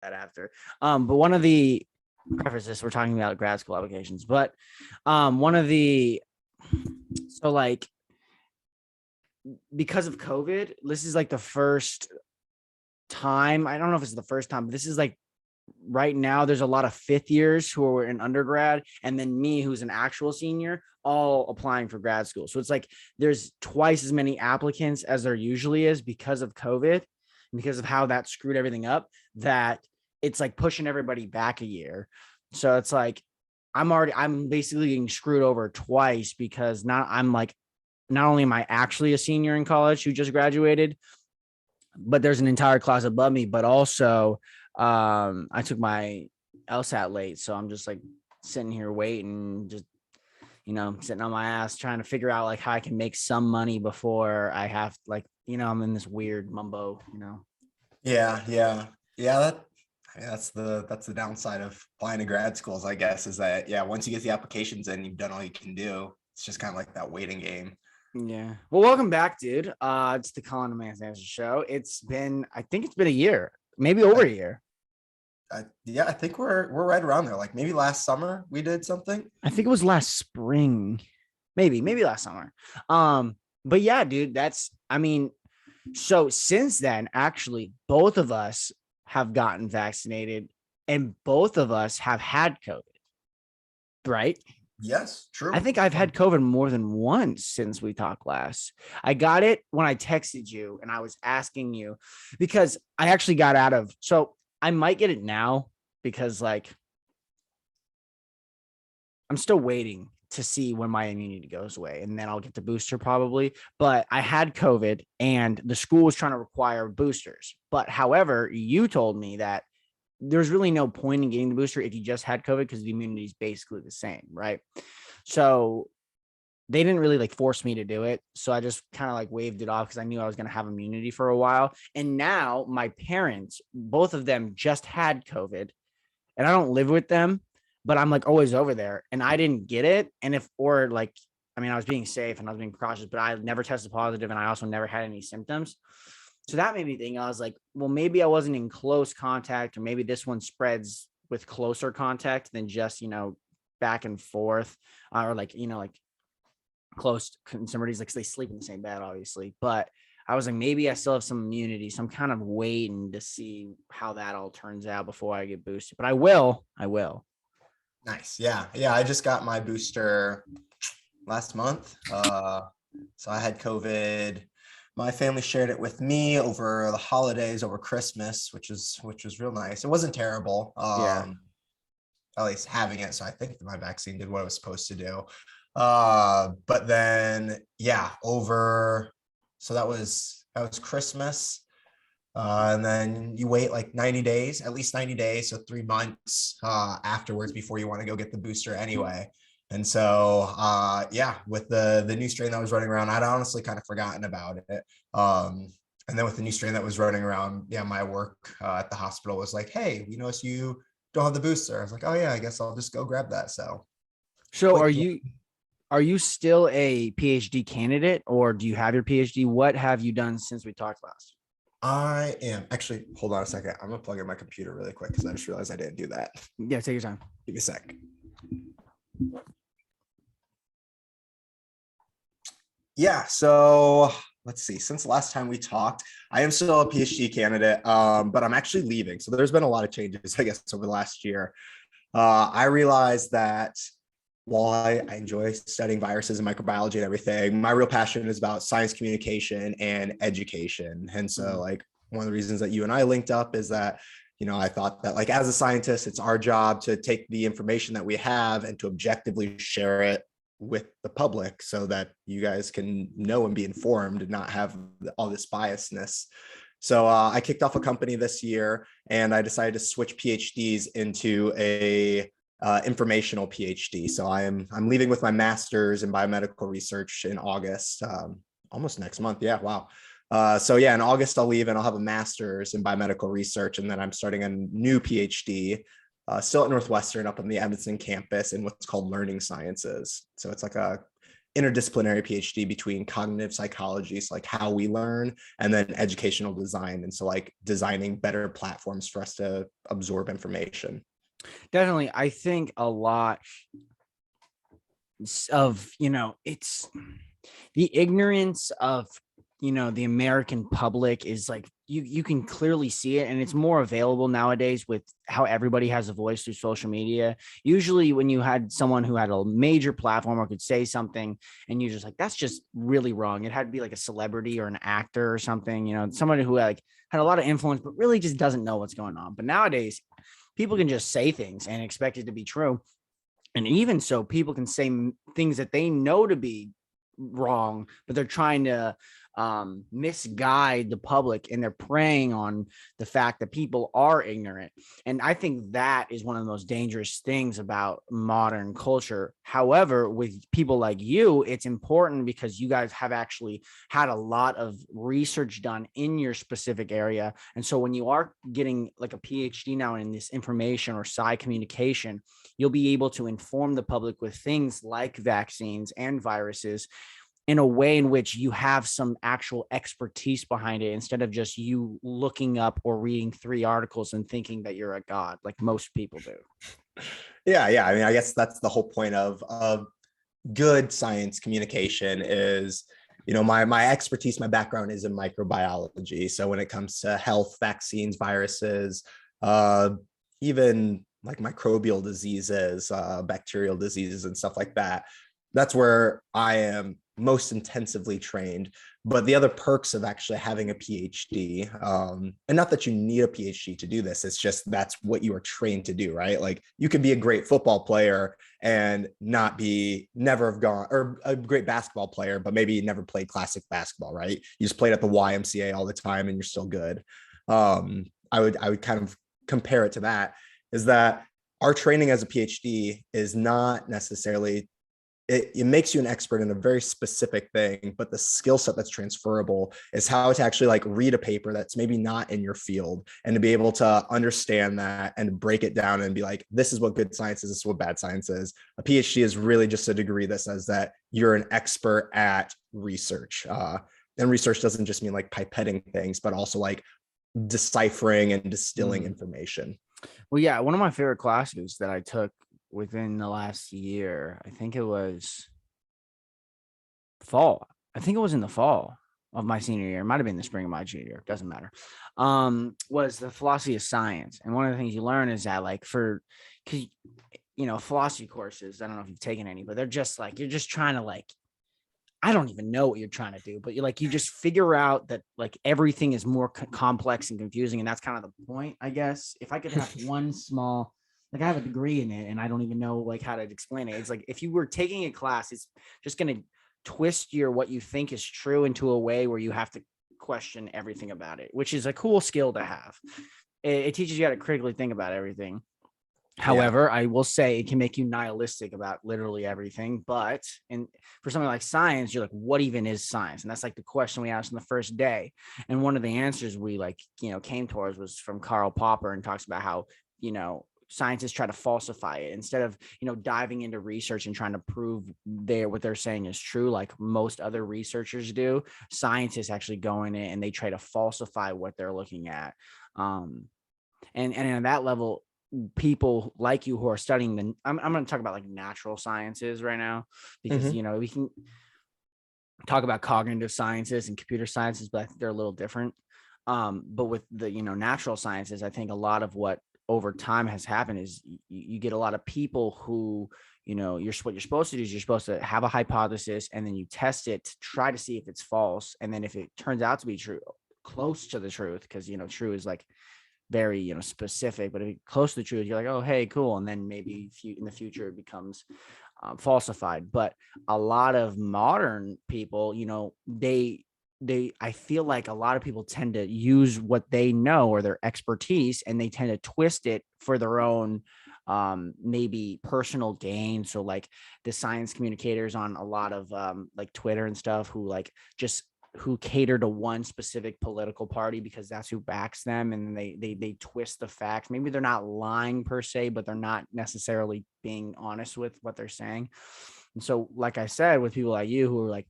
that after. But one of the prefaces, we're talking about grad school applications, but one of the so like because of COVID, this is like the first time. I don't know if it's the first time, but this is like right now there's a lot of fifth years who are in undergrad, and then me, who's an actual senior, all applying for grad school. So it's like there's twice as many applicants as there usually is because of COVID, because of how that screwed everything up, that it's like pushing everybody back a year. So it's like I'm basically getting screwed over twice, because not only am I actually a senior in college who just graduated, but there's an entire class above me, but also I took my LSAT late. So I'm just like sitting here waiting, just, sitting on my ass trying to figure out like how I can make some money before I have I'm in this weird mumbo. Yeah. That's the downside of applying to grad schools, I guess, is that, once you get the applications in, you've done all you can do. It's just kind of like that waiting game. Yeah. Well, welcome back, dude. It's the Kennen Hutchison show. I think it's been a year, maybe over a year. I think we're right around there. Like maybe last summer we did something. I think it was last spring, maybe last summer. But yeah, dude, so since then, actually, both of us have gotten vaccinated, and both of us have had COVID, right? Yes, true. I think I've had COVID more than once since we talked last. I got it when I texted you and I was asking you, because I actually got out of, so I might get it now, because like I'm still waiting to see when my immunity goes away, and then I'll get the booster probably. But I had COVID and the school was trying to require boosters. But however, you told me that there's really no point in getting the booster if you just had COVID, because the immunity is basically the same, right? So they didn't really like force me to do it. So I just kind of like waved it off, because I knew I was going to have immunity for a while. And now my parents, both of them, just had COVID, and I don't live with them, but I'm like always over there, and I didn't get it. And I was being safe and I was being cautious, but I never tested positive, and I also never had any symptoms. So that made me think, I was like, well, maybe I wasn't in close contact, or maybe this one spreads with closer contact than just, back and forth, or like close somebody's like they sleep in the same bed, obviously. But I was like, maybe I still have some immunity. So I'm kind of waiting to see how that all turns out before I get boosted, but I will. Nice. Yeah. I just got my booster last month. So I had COVID. My family shared it with me over the holidays, over Christmas, which was real nice. It wasn't terrible. At least having it. So I think my vaccine did what it was supposed to do. But then, so that was Christmas. And then you wait like 90 days, at least 90 days. So 3 months afterwards before you want to go get the booster anyway. And so, with the new strain that was running around, I'd honestly kind of forgotten about it. And then with the new strain that was running around, my work at the hospital was like, hey, we noticed you don't have the booster. I was like, oh yeah, I guess I'll just go grab that. So are you still a PhD candidate, or do you have your PhD? What have you done since we talked last? I am actually, hold on a second. I'm gonna plug in my computer really quick, because I just realized I didn't do that. Yeah, take your time. Give me a sec. Yeah, so let's see. Since the last time we talked, I am still a PhD candidate, but I'm actually leaving. So there's been a lot of changes, I guess, over the last year. I realized that while I enjoy studying viruses and microbiology and everything, my real passion is about science communication and education. And so like one of the reasons that you and I linked up is that, I thought that like as a scientist, it's our job to take the information that we have and to objectively share it with the public so that you guys can know and be informed and not have all this biasness. So I kicked off a company this year, and I decided to switch PhDs into a informational PhD. So I'm leaving with my master's in biomedical research in August, almost next month. Yeah. Wow. In August I'll leave, and I'll have a master's in biomedical research. And then I'm starting a new PhD, still at Northwestern up on the Evanston campus, in what's called Learning Sciences. So it's like interdisciplinary PhD between cognitive psychology, so like how we learn, and then educational design. And so like designing better platforms for us to absorb information. Definitely. I think a lot of, it's the ignorance of, the American public is like, you can clearly see it, and it's more available nowadays with how everybody has a voice through social media. Usually when you had someone who had a major platform or could say something and you're just like, that's just really wrong. It had to be like a celebrity or an actor or something, somebody who like had a lot of influence, but really just doesn't know what's going on. But nowadays people can just say things and expect it to be true. And even so, people can say things that they know to be wrong, but they're trying to misguide the public, and they're preying on the fact that people are ignorant. And I think that is one of the most dangerous things about modern culture. However, with people like you, it's important because you guys have actually had a lot of research done in your specific area. And so when you are getting like a PhD now in this information or sci communication, you'll be able to inform the public with things like vaccines and viruses in a way in which you have some actual expertise behind it, instead of just you looking up or reading 3 articles and thinking that you're a god like most people do. Yeah. I mean, I guess that's the whole point of good science communication is, my expertise, my background is in microbiology. So when it comes to health, vaccines, viruses, even like microbial diseases, bacterial diseases and stuff like that, that's where I am most intensively trained. But the other perks of actually having a PhD, and not that you need a PhD to do this, it's just that's what you are trained to do, right? Like you could be a great football player and never have gone, or a great basketball player, but maybe never played classic basketball, right? You just played at the YMCA all the time and you're still good. I would kind of compare it to that, is that our training as a PhD is not necessarily, it makes you an expert in a very specific thing, but the skill set that's transferable is how to actually like read a paper that's maybe not in your field, and to be able to understand that and break it down and be like, this is what good science is, this is what bad science is. A PhD is really just a degree that says that you're an expert at research. And research doesn't just mean like pipetting things, but also like deciphering and distilling information. Well, yeah, one of my favorite classes that I took within the last year, I think it was fall. I think it was in the fall of my senior year. It might have been the spring of my junior year. Doesn't matter. Was the philosophy of science. And one of the things you learn is that because philosophy courses, I don't know if you've taken any, but they're just like, you're just trying to like, I don't even know what you're trying to do, but you just figure out that like everything is more complex and confusing. And that's kind of the point, I guess. If I could have one small, like I have a degree in it and I don't even know like how to explain it. It's like, if you were taking a class, it's just going to twist what you think is true into a way where you have to question everything about it, which is a cool skill to have. It teaches you how to critically think about everything. However, I will say it can make you nihilistic about literally everything. But for something like science, you're like, what even is science? And that's like the question we asked on the first day. And one of the answers we came towards was from Karl Popper, and talks about how, scientists try to falsify it instead of, diving into research and trying to prove what they're saying is true, like most other researchers do. Scientists actually go in it and they try to falsify what they're looking at. And at that level, people like you who are studying I'm going to talk about like natural sciences right now, because we can talk about cognitive sciences and computer sciences, but I think they're a little different. But with the natural sciences, I think a lot of what over time has happened is you get a lot of people who what you're supposed to do is you're supposed to have a hypothesis, and then you test it to try to see if it's false. And then if it turns out to be true, close to the truth, because true is like very specific, but if you're close to the truth, you're like, oh hey, cool. And then maybe in the future it becomes falsified. But a lot of modern people, I feel like a lot of people tend to use what they know or their expertise, and they tend to twist it for their own maybe personal gain. So like the science communicators on a lot of like Twitter and stuff, who cater to one specific political party because that's who backs them, and they twist the facts. Maybe they're not lying per se, but they're not necessarily being honest with what they're saying. And so, like I said, with people like you who are like,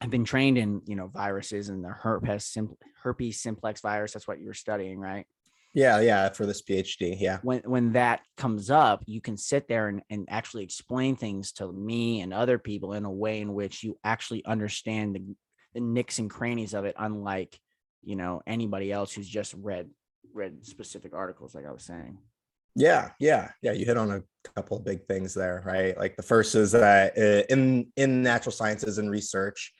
have been trained in, viruses and the herpes simplex virus, that's what you were studying, right? Yeah, for this PhD. Yeah. When that comes up, you can sit there and actually explain things to me and other people in a way in which you actually understand the nicks and crannies of it, unlike, anybody else who's just read specific articles, like I was saying. Yeah. You hit on a couple of big things there, right? Like the first is that in natural sciences and research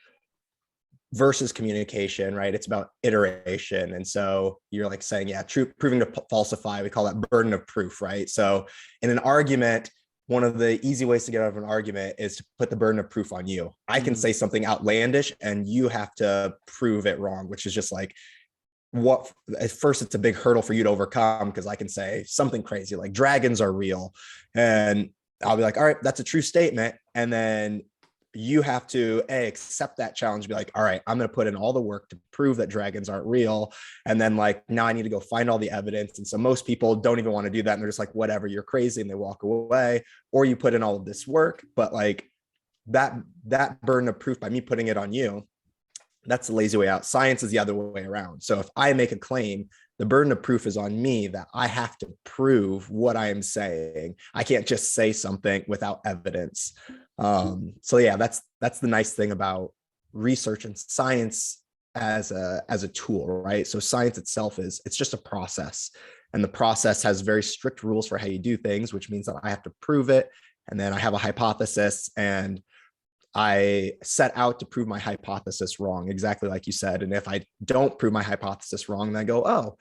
versus communication, right? It's about iteration. And so you're like saying, yeah, proving to falsify, we call that burden of proof, right? So in an argument, one of the easy ways to get out of an argument is to put the burden of proof on you. I can say something outlandish and you have to prove it wrong, which is just like, what at first it's a big hurdle for you to overcome, because I can say something crazy like dragons are real and I'll be like, all right, that's a true statement. And then you have to accept that challenge, be like, all right, I'm going to put in all the work to prove that dragons aren't real. And then like, now I need to go find all the evidence. And so most people don't even want to do that. And they're just like, whatever, you're crazy. And they walk away. Or you put in all of this work, but like that burden of proof by me putting it on you, that's the lazy way out. Science is the other way around. So if I make a claim, the burden of proof is on me, that I have to prove what I am saying. I can't just say something without evidence. So yeah, that's the nice thing about research and science as a tool, right? So science itself it's just a process, and the process has very strict rules for how you do things, which means that I have to prove it. And then I have a hypothesis, and I set out to prove my hypothesis wrong, exactly like you said. And if I don't prove my hypothesis wrong, then I go, oh,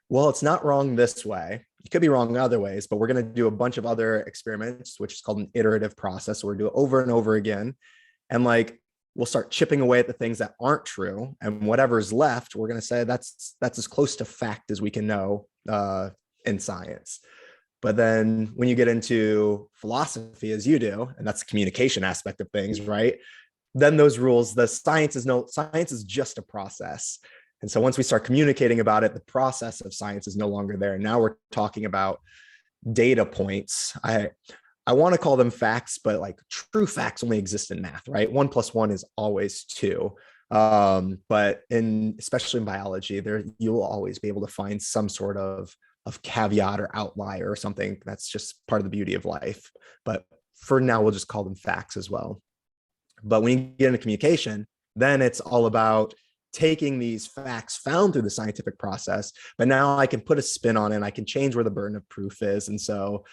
well, it's not wrong this way. It could be wrong in other ways, but we're going to do a bunch of other experiments, which is called an iterative process. So we're going to do it over and over again. And like, we'll start chipping away at the things that aren't true. And whatever's left, we're going to say that's as close to fact as we can know in science. But then when you get into philosophy, as you do, and that's the communication aspect of things, right? Then those rules, science is just a process. And so once we start communicating about it, the process of science is no longer there. And now we're talking about data points. I want to call them facts, but like true facts only exist in math, right? 1 + 1 is always 2. But especially in biology, you'll always be able to find some sort of caveat or outlier or something. That's just part of the beauty of life. But for now, we'll just call them facts as well. But when you get into communication, then it's all about taking these facts found through the scientific process, but now I can put a spin on it and I can change where the burden of proof is. And so,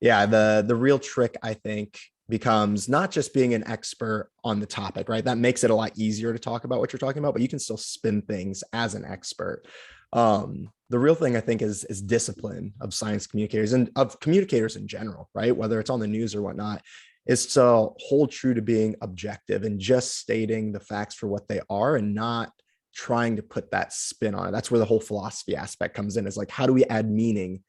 yeah, the real trick, I think, becomes not just being an expert on the topic, right? That makes it a lot easier to talk about what you're talking about, but you can still spin things as an expert. The real thing, I think, is discipline of science communicators and of communicators in general, right? Whether it's on the news or whatnot, is to hold true to being objective and just stating the facts for what they are and not trying to put that spin on it. That's where the whole philosophy aspect comes in, is like, how do we add meaning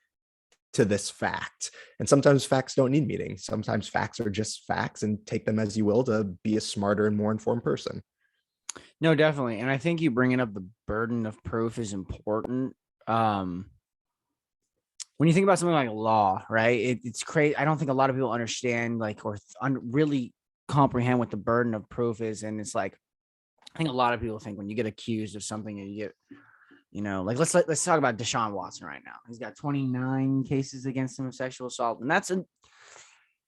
to this fact? And sometimes facts don't need meaning. Sometimes facts are just facts, and take them as you will to be a smarter and more informed person. No, definitely. And I think you bringing up the burden of proof is important. When you think about something like law, right? It's crazy. I don't think a lot of people understand, like, or really comprehend what the burden of proof is. And it's like, I think a lot of people think when you get accused of something and you get, like let's talk about Deshaun Watson right now. He's got 29 cases against him of sexual assault, and it's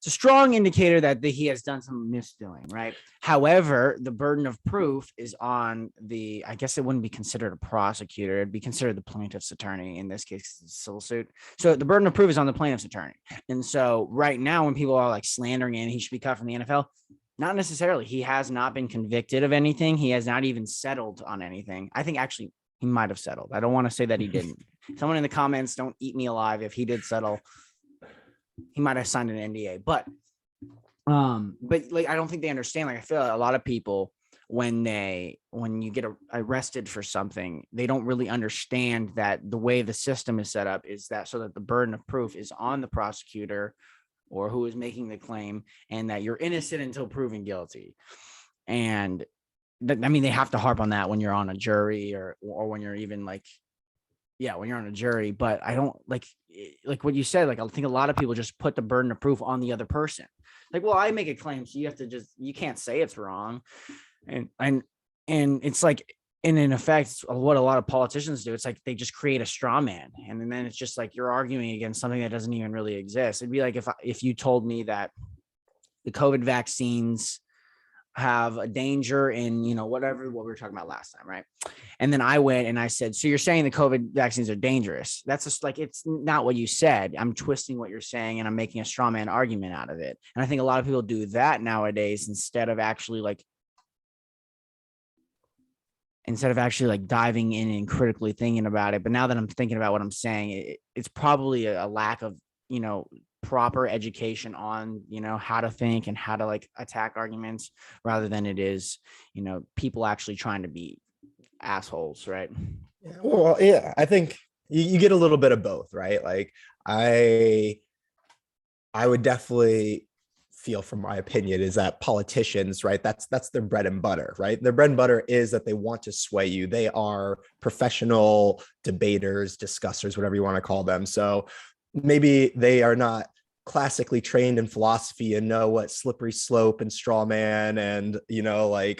a strong indicator that he has done some misdoing, right? However, the burden of proof is on I guess it wouldn't be considered a prosecutor. It'd be considered the plaintiff's attorney. In this case, it's a civil suit. So the burden of proof is on the plaintiff's attorney. And so right now, when people are like slandering him, he should be cut from the NFL. Not necessarily. He has not been convicted of anything. He has not even settled on anything. I think actually he might have settled. I don't want to say that he didn't. Someone in the comments, don't eat me alive. If he did settle, he might have signed an NDA, but like, I don't think they understand. Like, I feel like a lot of people, when you get arrested for something, they don't really understand that the way the system is set up is that so that the burden of proof is on the prosecutor or who is making the claim, and that you're innocent until proven guilty. And they have to harp on that when you're on a jury or when you're even like yeah, when you're on a jury, but I don't like what you said. Like, I think a lot of people just put the burden of proof on the other person. Like, well, I make a claim, so you have to you can't say it's wrong. And it's like, and in effect, what a lot of politicians do, it's like they just create a straw man. And then it's just like you're arguing against something that doesn't even really exist. It'd be like if you told me that the COVID vaccines have a danger in, what we were talking about last time, right? And then I went and I said, so you're saying the COVID vaccines are dangerous? That's just like, it's not what you said. I'm twisting what you're saying and I'm making a straw man argument out of it. And I think a lot of people do that nowadays instead of actually diving in and critically thinking about it. But now that I'm thinking about what I'm saying, it's probably a lack of, proper education on, how to think and how to attack arguments rather than it is, people actually trying to be assholes, right? Yeah, well, yeah, I think you get a little bit of both, right? Like I would definitely feel, from my opinion, is that politicians, right, that's their bread and butter, right? Their bread and butter is that they want to sway you. They are professional debaters, discussers, whatever you want to call them. So maybe they are not classically trained in philosophy and know what slippery slope and straw man and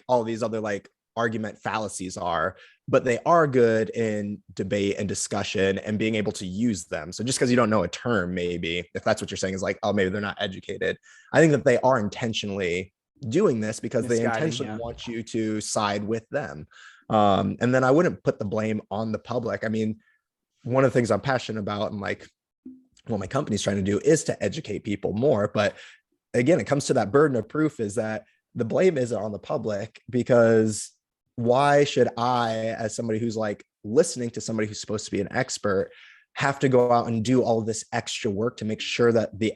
all these other argument fallacies are, but they are good in debate and discussion and being able to use them. So just because you don't know a term, maybe if that's what you're saying is maybe they're not educated. I think that they are intentionally doing this because they intentionally want you to side with them. And then I wouldn't put the blame on the public. I mean, one of the things I'm passionate about and what my company's trying to do is to educate people more. But again, it comes to that burden of proof, is that the blame isn't on the public, because why should I, as somebody who's listening to somebody who's supposed to be an expert, have to go out and do all this extra work to make sure that the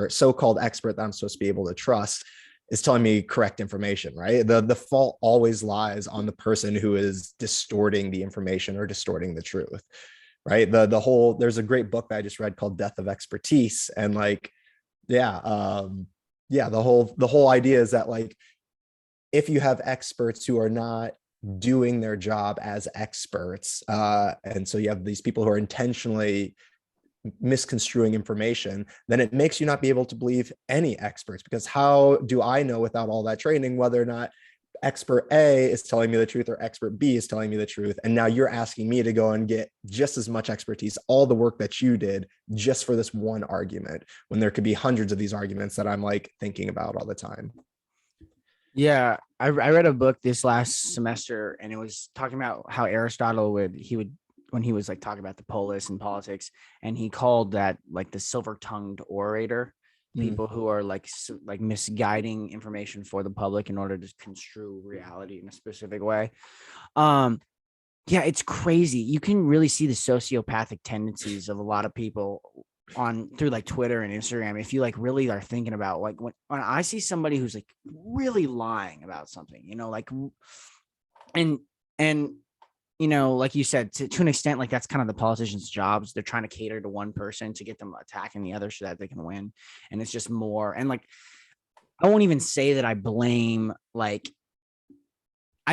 so-called expert that I'm supposed to be able to trust is telling me correct information, right? The fault always lies on the person who is distorting the information or distorting the truth, right? There's a great book that I just read called Death of Expertise. And the whole idea is that if you have experts who are not doing their job as experts, and so you have these people who are intentionally misconstruing information, then it makes you not be able to believe any experts, because how do I know without all that training whether or not expert A is telling me the truth or expert B is telling me the truth? And now you're asking me to go and get just as much expertise, all the work that you did, just for this one argument, when there could be hundreds of these arguments that I'm thinking about all the time. Yeah, I read a book this last semester, and it was talking about how Aristotle when he was talking about the polis and politics, and he called that the silver-tongued orator, people who are misguiding information for the public in order to construe reality in a specific way. Yeah, it's crazy. You can really see the sociopathic tendencies of a lot of people through Twitter and Instagram. If you really are thinking about when I see somebody who's really lying about something, and like you said, to an extent, that's kind of the politicians' jobs. They're trying to cater to one person to get them attacking the other so that they can win. And it's just more. And I won't even say that I blame, I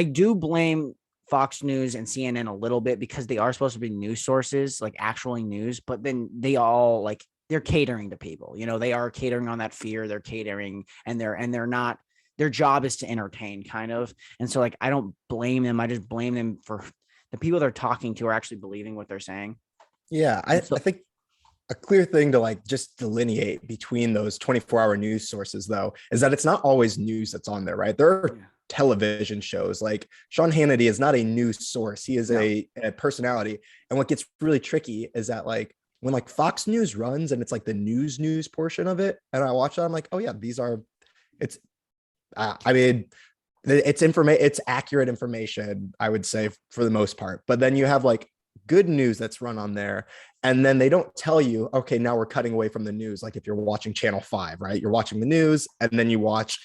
do blame Fox News and CNN a little bit, because they are supposed to be news sources, actually news, but then they all they're catering to people, they are catering on that fear. They're catering, and they're not, their job is to entertain, kind of. And so I don't blame them. I just blame them for the people they're talking to are actually believing what they're saying. Yeah. I think a clear thing to just delineate between those 24-hour news sources, though, is that it's not always news that's on there, right? There are television shows. Sean Hannity is not a news source. He is a personality. And what gets really tricky is that when Fox News runs and it's the news portion of it, and I watch it, I'm oh yeah, it's accurate information, I would say, for the most part. But then you have good news that's run on there, and then they don't tell you, okay, now we're cutting away from the news. If you're watching Channel 5, right, you're watching the news, and then you watch,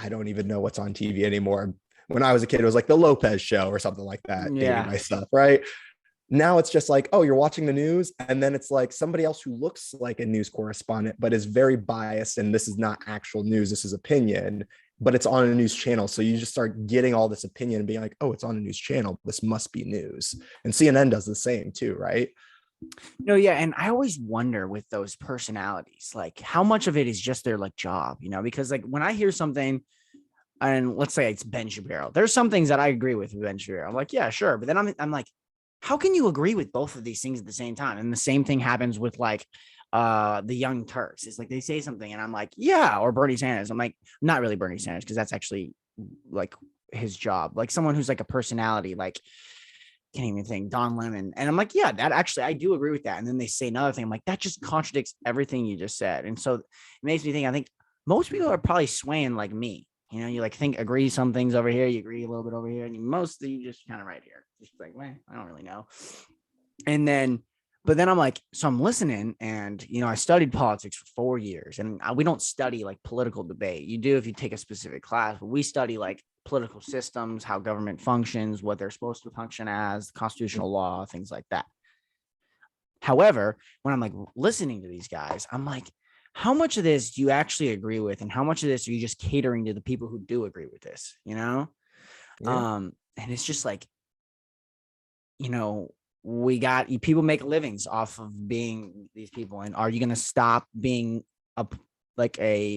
I don't even know what's on TV anymore. When I was a kid, it was the Lopez Show or something like that. Dating myself, right? Now it's just oh, you're watching the news, and then it's somebody else who looks like a news correspondent but is very biased, and this is not actual news, this is opinion. but it's on a news channel. So you just start getting all this opinion and being like, oh, it's on a news channel. This must be news. And CNN does the same too, right? No, yeah. And I always wonder with those personalities, like how much of it is just their like job, because like when I hear something, and let's say it's Ben Shapiro, there's some things that I agree with Ben Shapiro. I'm like, yeah, sure. But then I'm like, how can you agree with both of these things at the same time? And the same thing happens with like the Young Turks. It's like they say something and I'm like, yeah, or Bernie Sanders. I'm like, not really Bernie Sanders, because that's actually like his job. Like someone who's like a personality, like can't even think, Don Lemon. And I'm like, yeah, that actually I do agree with that. And then they say another thing. I'm like, that just contradicts everything you just said. And so it makes me think, I think most people are probably swaying like me. You like think agree some things over here, you agree a little bit over here, and you just kind of right here. Just like, man, I don't really know. And then, but then I'm like, so I'm listening, and I studied politics for 4 years, and we don't study like political debate. You do if you take a specific class, but we study like political systems, how government functions, what they're supposed to function as, constitutional law, things like that. However, when I'm like listening to these guys, I'm like, how much of this do you actually agree with? And how much of this are you just catering to the people who do agree with this, Yeah. And it's just like, we got people make livings off of being these people. And are you going to stop being a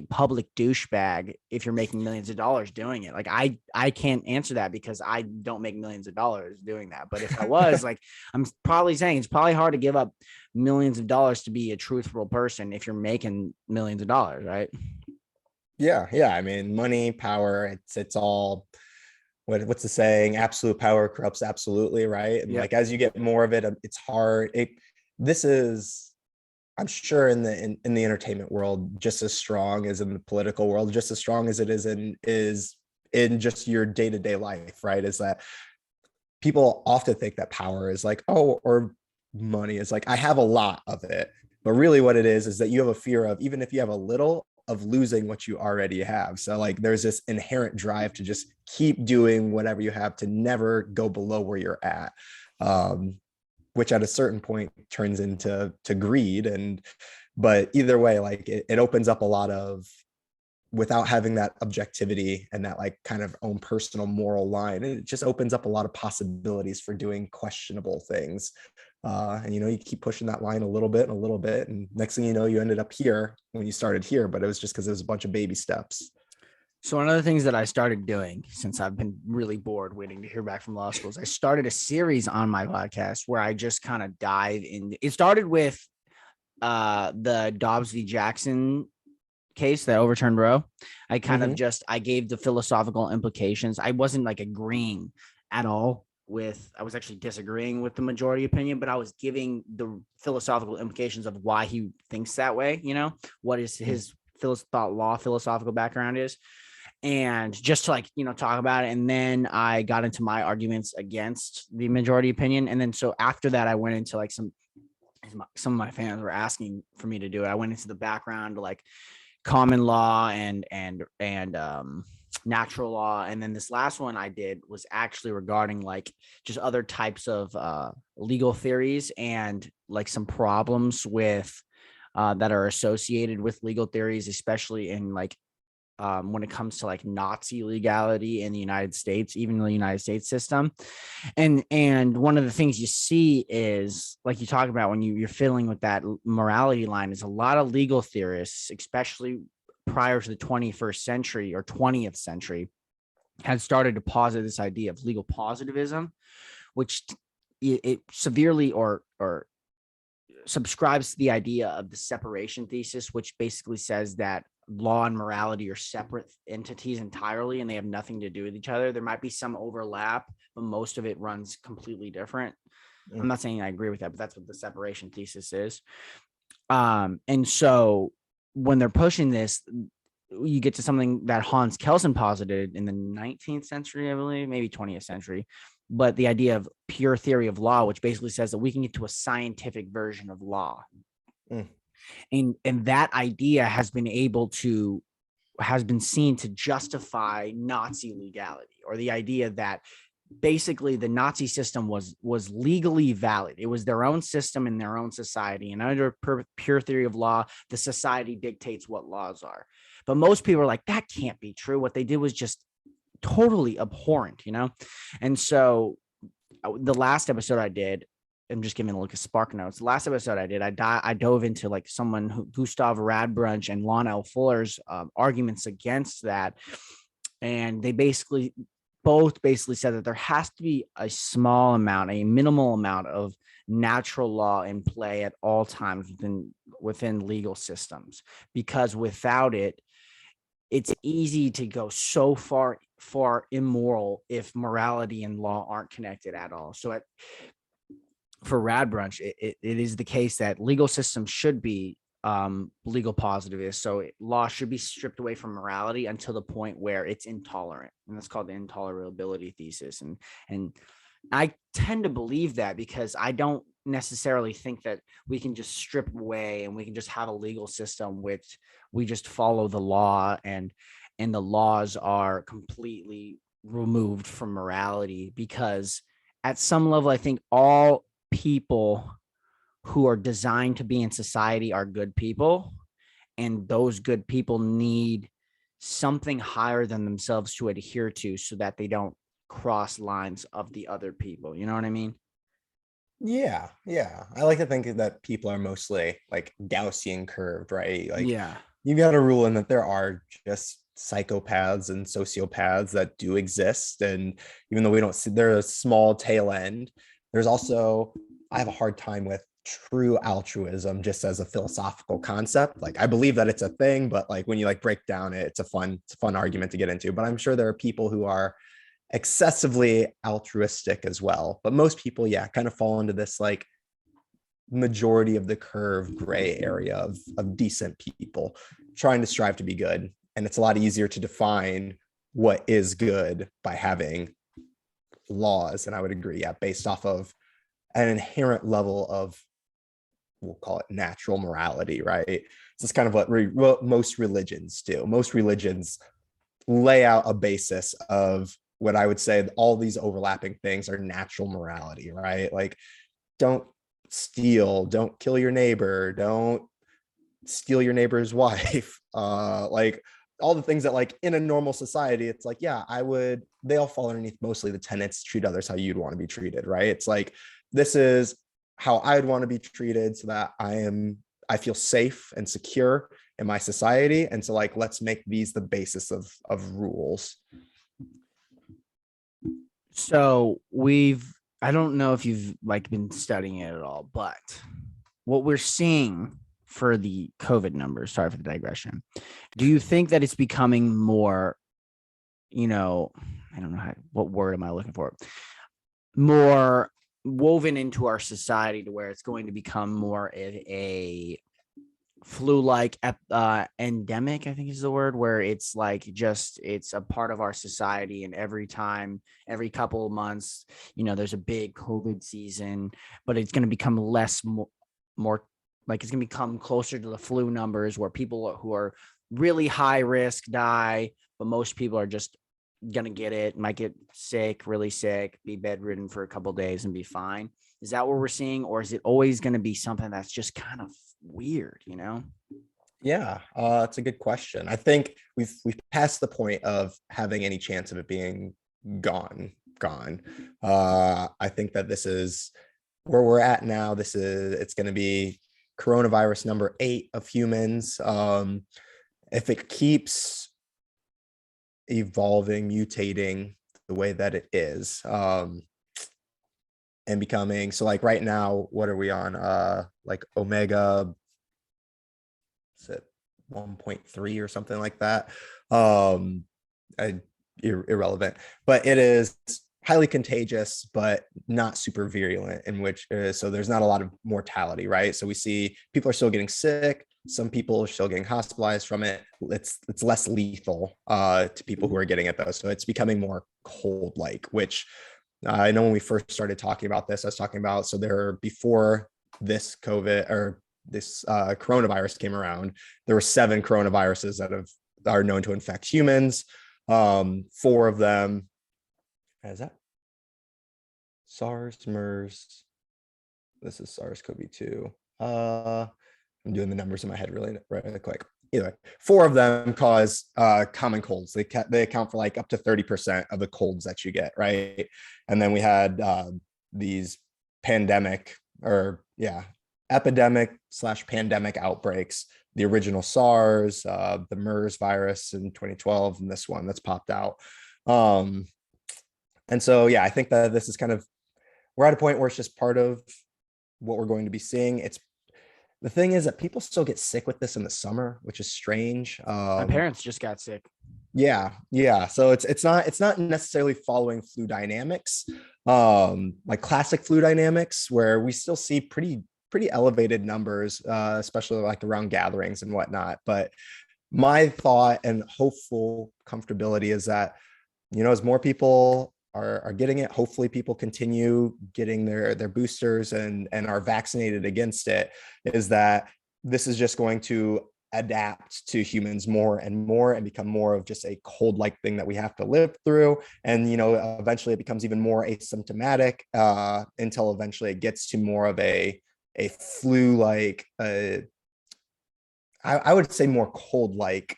public douchebag if you're making millions of dollars doing it? Like, I can't answer that because I don't make millions of dollars doing that. But if I was like, I'm probably saying it's probably hard to give up millions of dollars to be a truthful person if you're making millions of dollars, right? Yeah. I mean, money, power, it's all what's the saying? Absolute power corrupts absolutely, right? And Yep. like as you get more of it, it's hard. This is, I'm sure in the entertainment world, just as strong as in the political world, just as strong as it is in just your day-to-day life, right? Is that people often think that power is like, oh, or money is like, I have a lot of it. But really what it is that you have a fear of, even if you have a little, of losing what you already have. So like there's this inherent drive to just keep doing whatever you have, to never go below where you're at. Which at a certain point turns into greed. But either way, like it opens up a lot of, without having that objectivity and that like kind of own personal moral line, it just opens up a lot of possibilities for doing questionable things. And you keep pushing that line a little bit and a little bit, and next thing you know, you ended up here when you started here, but it was just because it was a bunch of baby steps. So one of the things that I started doing, since I've been really bored waiting to hear back from law schools, I started a series on my podcast where I just kind of dive in. It started with the Dobbs v. Jackson case that overturned Roe. I kind of I gave the philosophical implications. I wasn't like agreeing at all I was actually disagreeing with the majority opinion, but I was giving the philosophical implications of why he thinks that way, what is his philosophical background is. And just to talk about it. And then I got into my arguments against the majority opinion. And then so after that, I went into like some of my fans were asking for me to do it. I went into the background to like common law and natural law. And then this last one I did was actually regarding like just other types of legal theories and like some problems with that are associated with legal theories, especially in like when it comes to like Nazi legality in the United States, even the United States system. And one of the things you see is, like you talk about when you're fiddling with that morality line, is a lot of legal theorists, especially prior to the 21st century or 20th century, had started to posit this idea of legal positivism, which it severely or subscribes to the idea of the separation thesis, which basically says that law and morality are separate entities entirely and they have nothing to do with each other. There might be some overlap, but most of it runs completely different. I'm not saying I agree with that, but that's what the separation thesis is. And so when they're pushing this, you get to something that Hans Kelsen posited in the 19th century, I believe, maybe 20th century, but the idea of pure theory of law, which basically says that we can get to a scientific version of law. And that idea has been seen to justify Nazi legality, or the idea that basically the Nazi system was legally valid. It was their own system in their own society, and under pure theory of law, the society dictates what laws are. But most people are like, that can't be true. What they did was just totally abhorrent, you know? And so the last episode I did, I'm just giving a look at Spark Notes. The last episode I did, I dove into like someone who Gustav Radbruch and Lon L. Fuller's arguments against that. And they both basically said that there has to be a small amount, a minimal amount of natural law in play at all times within legal systems, because without it, it's easy to go so far immoral if morality and law aren't connected at all. So for Radbruch, it is the case that legal systems should be legal positivist. So law should be stripped away from morality until the point where it's intolerant. And that's called the Intolerability Thesis. And I tend to believe that, because I don't necessarily think that we can just strip away and we can just have a legal system which we just follow the law, and the laws are completely removed from morality, because at some level, I think all people who are designed to be in society are good people, and those good people need something higher than themselves to adhere to, so that they don't cross lines of the other people. You know what I mean? Yeah, yeah. I like to think that people are mostly like Gaussian curved, right? Like Yeah. you got to rule in that there are just psychopaths and sociopaths that do exist. And even though we don't see, they're a small tail end, there's also, I have a hard time with true altruism just as a philosophical concept. Like I believe that it's a thing, but like when you like break down it's a fun argument to get into. But I'm sure there are people who are excessively altruistic as well. But most people, yeah, kind of fall into this like majority of the curve gray area of decent people trying to strive to be good. And it's a lot easier to define what is good by having laws. And I would agree, yeah, based off of an inherent level of, we'll call it natural morality, right? So it's kind of what most religions do. Most religions lay out a basis of what I would say all these overlapping things are natural morality, right? Like don't steal, don't kill your neighbor, don't steal your neighbor's wife, like all the things that like in a normal society, it's like, yeah, they all fall underneath mostly the tenets, treat others how you'd want to be treated, right? It's like, this is how I'd want to be treated so that I feel safe and secure in my society. And so like, let's make these the basis of rules. So I don't know if you've like been studying it at all, but what we're seeing for the COVID numbers, sorry for the digression, do you think that it's becoming more, I don't know what word am I looking for? More woven into our society to where it's going to become more of a flu-like endemic, I think is the word, where it's like it's a part of our society, and every couple of months, there's a big COVID season, but it's going to become more like it's going to become closer to the flu numbers, where people who are really high risk die, but most people are just going to get it, might get sick, really sick, be bedridden for a couple of days and be fine. Is that what we're seeing? Or is it always going to be something that's just kind of weird, Yeah, it's a good question. I think we've passed the point of having any chance of it being gone. I think that this is where we're at now. It's going to be coronavirus number 8 of humans. If it keeps evolving, mutating the way that it is, and becoming, so like right now, what are we on? Like Omega, is it 1.3 or something like that? Irrelevant, but it is highly contagious, but not super virulent, so there's not a lot of mortality, right? So we see people are still getting sick. Some people are still getting hospitalized from it. It's less lethal to people who are getting it though. So it's becoming more cold-like, which I know when we first started talking about this, I was talking about, so before this COVID or this coronavirus came around, there were 7 coronaviruses that are known to infect humans. 4 of them, is that SARS, MERS. This is SARS-CoV-2. I'm doing the numbers in my head really quick. Either way, 4 of them cause common colds. They account for like up to 30% of the colds that you get, right? And then we had these epidemic / pandemic outbreaks. The original SARS, the MERS virus in 2012, and this one that's popped out. And so, yeah, I think that this is we're at a point where it's just part of what we're going to be seeing. The thing is that people still get sick with this in the summer, which is strange. My parents just got sick. Yeah. So it's not necessarily following flu dynamics, like classic flu dynamics, where we still see pretty elevated numbers, especially like around gatherings and whatnot. But my thought and hopeful comfortability is that, as more people are getting it, hopefully people continue getting their boosters and are vaccinated against it, is that this is just going to adapt to humans more and more and become more of just a cold-like thing that we have to live through. And, eventually it becomes even more asymptomatic until eventually it gets to more of a flu-like, I would say more cold-like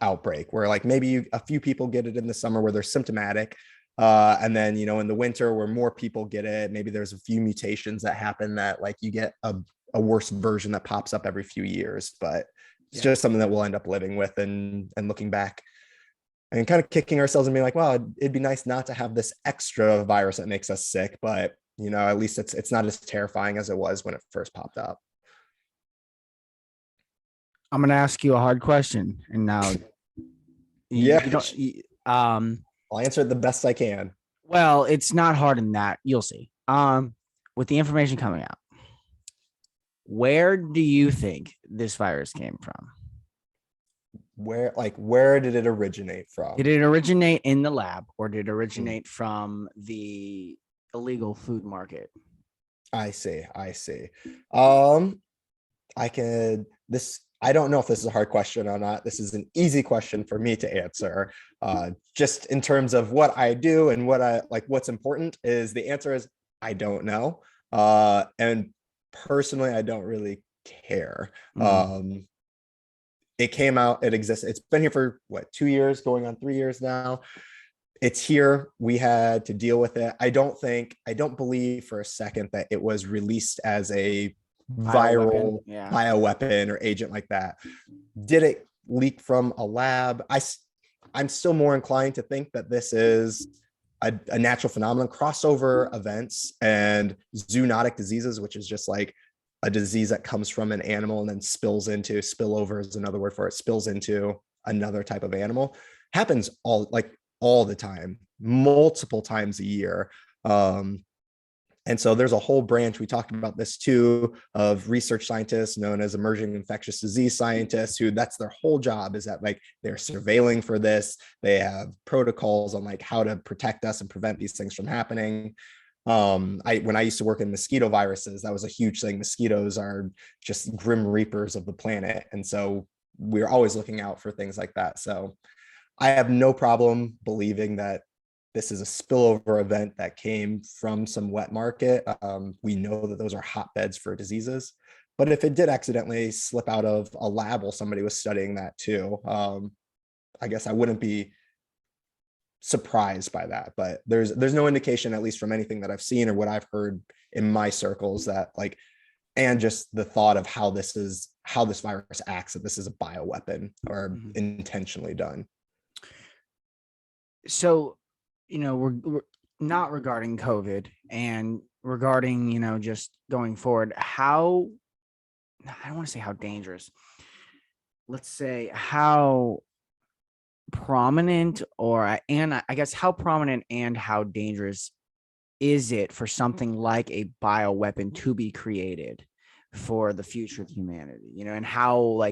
outbreak, where like maybe a few people get it in the summer where they're symptomatic, and then in the winter where more people get it, maybe there's a few mutations that happen that like you get a worse version that pops up every few years. But it's just something that we'll end up living with and looking back and kind of kicking ourselves and being like, wow, it'd be nice not to have this extra virus that makes us sick, but at least it's not as terrifying as it was when it first popped up. I'm going to ask you a hard question. And now I'll answer it the best I can. Well, it's not hard in that. You'll see. With the information coming out, where do you think this virus came from? Where did it originate from? Did it originate in the lab, or did it originate from the illegal food market? I see. I don't know if this is a hard question or not. This is an easy question for me to answer. Just in terms of what I do and what's important, is the answer is I don't know. And personally, I don't really care. It came out, it exists. It's been here for 2 years, going on 3 years now. It's here. We had to deal with it. I don't believe for a second that it was released as a viral bioweapon or agent like that. Did it leak from a lab? I'm still more inclined to think that this is a natural phenomenon. Crossover events and zoonotic diseases, which is just like a disease that comes from an animal and then spillover is another word for it, spills into another type of animal, happens all the time, multiple times a year. And so there's a whole branch, we talked about this too, of research scientists known as emerging infectious disease scientists, who that's their whole job, is that like they're surveilling for this. They have protocols on like how to protect us and prevent these things from happening. When I used to work in mosquito viruses, that was a huge thing. Mosquitoes are just grim reapers of the planet. And so we're always looking out for things like that. So I have no problem believing that this is a spillover event that came from some wet market. We know that those are hotbeds for diseases, but if it did accidentally slip out of a lab while somebody was studying that too, I guess I wouldn't be surprised by that. But there's no indication, at least from anything that I've seen or what I've heard in my circles, that and just the thought of how this virus acts, that this is a bioweapon or intentionally done. So, we're not regarding COVID, and regarding, just going forward, I don't want to say how dangerous, let's say how prominent, and I guess how prominent and how dangerous is it for something like a bioweapon to be created for the future of humanity, and how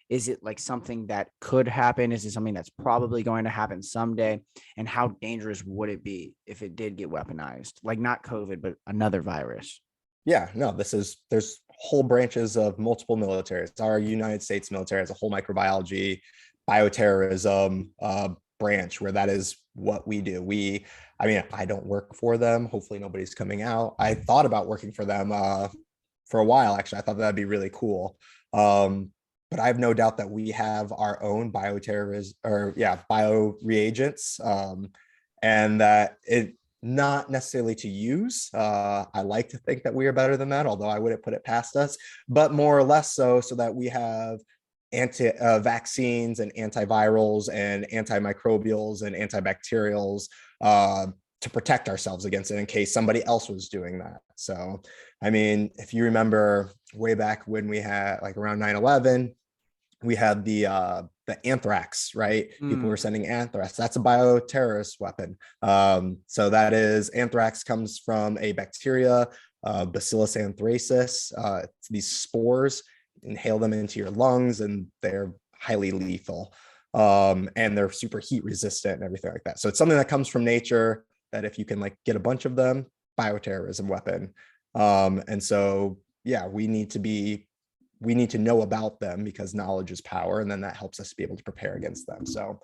is it something that could happen? Is it something that's probably going to happen someday? And how dangerous would it be if it did get weaponized? Not COVID, but another virus. Yeah, no, there's whole branches of multiple militaries. Our United States military has a whole microbiology, bioterrorism, branch where that is what we do. I mean, I don't work for them. Hopefully nobody's coming out. I thought about working for them for a while, actually. I thought that'd be really cool. But I have no doubt that we have our own bio reagents, and that it not necessarily to use. I like to think that we are better than that, although I wouldn't put it past us, but more or less so that we have vaccines and antivirals and antimicrobials and antibacterials to protect ourselves against it in case somebody else was doing that. So, I mean, if you remember way back when we had like around 9/11, we had the anthrax, right? People were sending anthrax. That's a bioterrorist weapon. So that is, anthrax comes from a bacteria, Bacillus anthracis. These spores, inhale them into your lungs, and they're highly lethal. And they're super heat resistant and everything like that. So it's something that comes from nature that if you can like get a bunch of them, bioterrorism weapon. And so, yeah, we need to know about them because knowledge is power, and then that helps us be able to prepare against them. So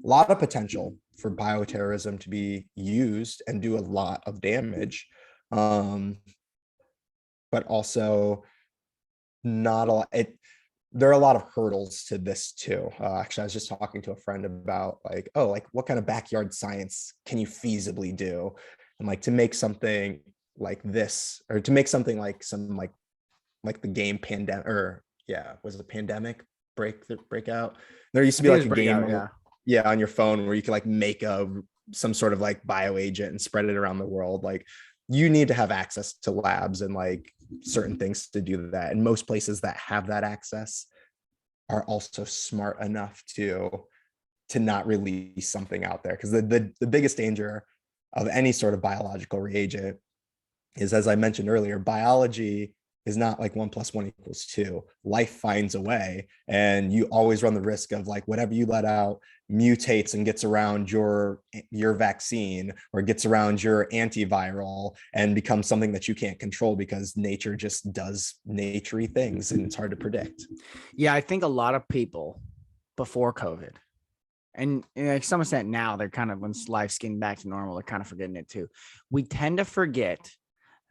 a lot of potential for bioterrorism to be used and do a lot of damage, but also not a lot. There are a lot of hurdles to this too. Actually, I was just talking to a friend about like, oh, like what kind of backyard science can you feasibly do? And like to make something like this, or to make something like some like the game Pandemic, or was it a Pandemic breakout? There used to be like a game, on your phone where you could like make some sort of like bio agent and spread it around the world. Like you need to have access to labs and like certain things to do that. And most places that have that access are also smart enough to not release something out there. Because the biggest danger of any sort of biological reagent is, as I mentioned earlier, biology is not like 1 + 1 = 2. Life finds a way, and you always run the risk of like whatever you let out mutates and gets around your vaccine or gets around your antiviral and becomes something that you can't control, because nature just does naturey things and it's hard to predict. Yeah, I think a lot of people before COVID, and like some extent now, they're kind of, when life's getting back to normal, they're kind of forgetting it too. We tend to forget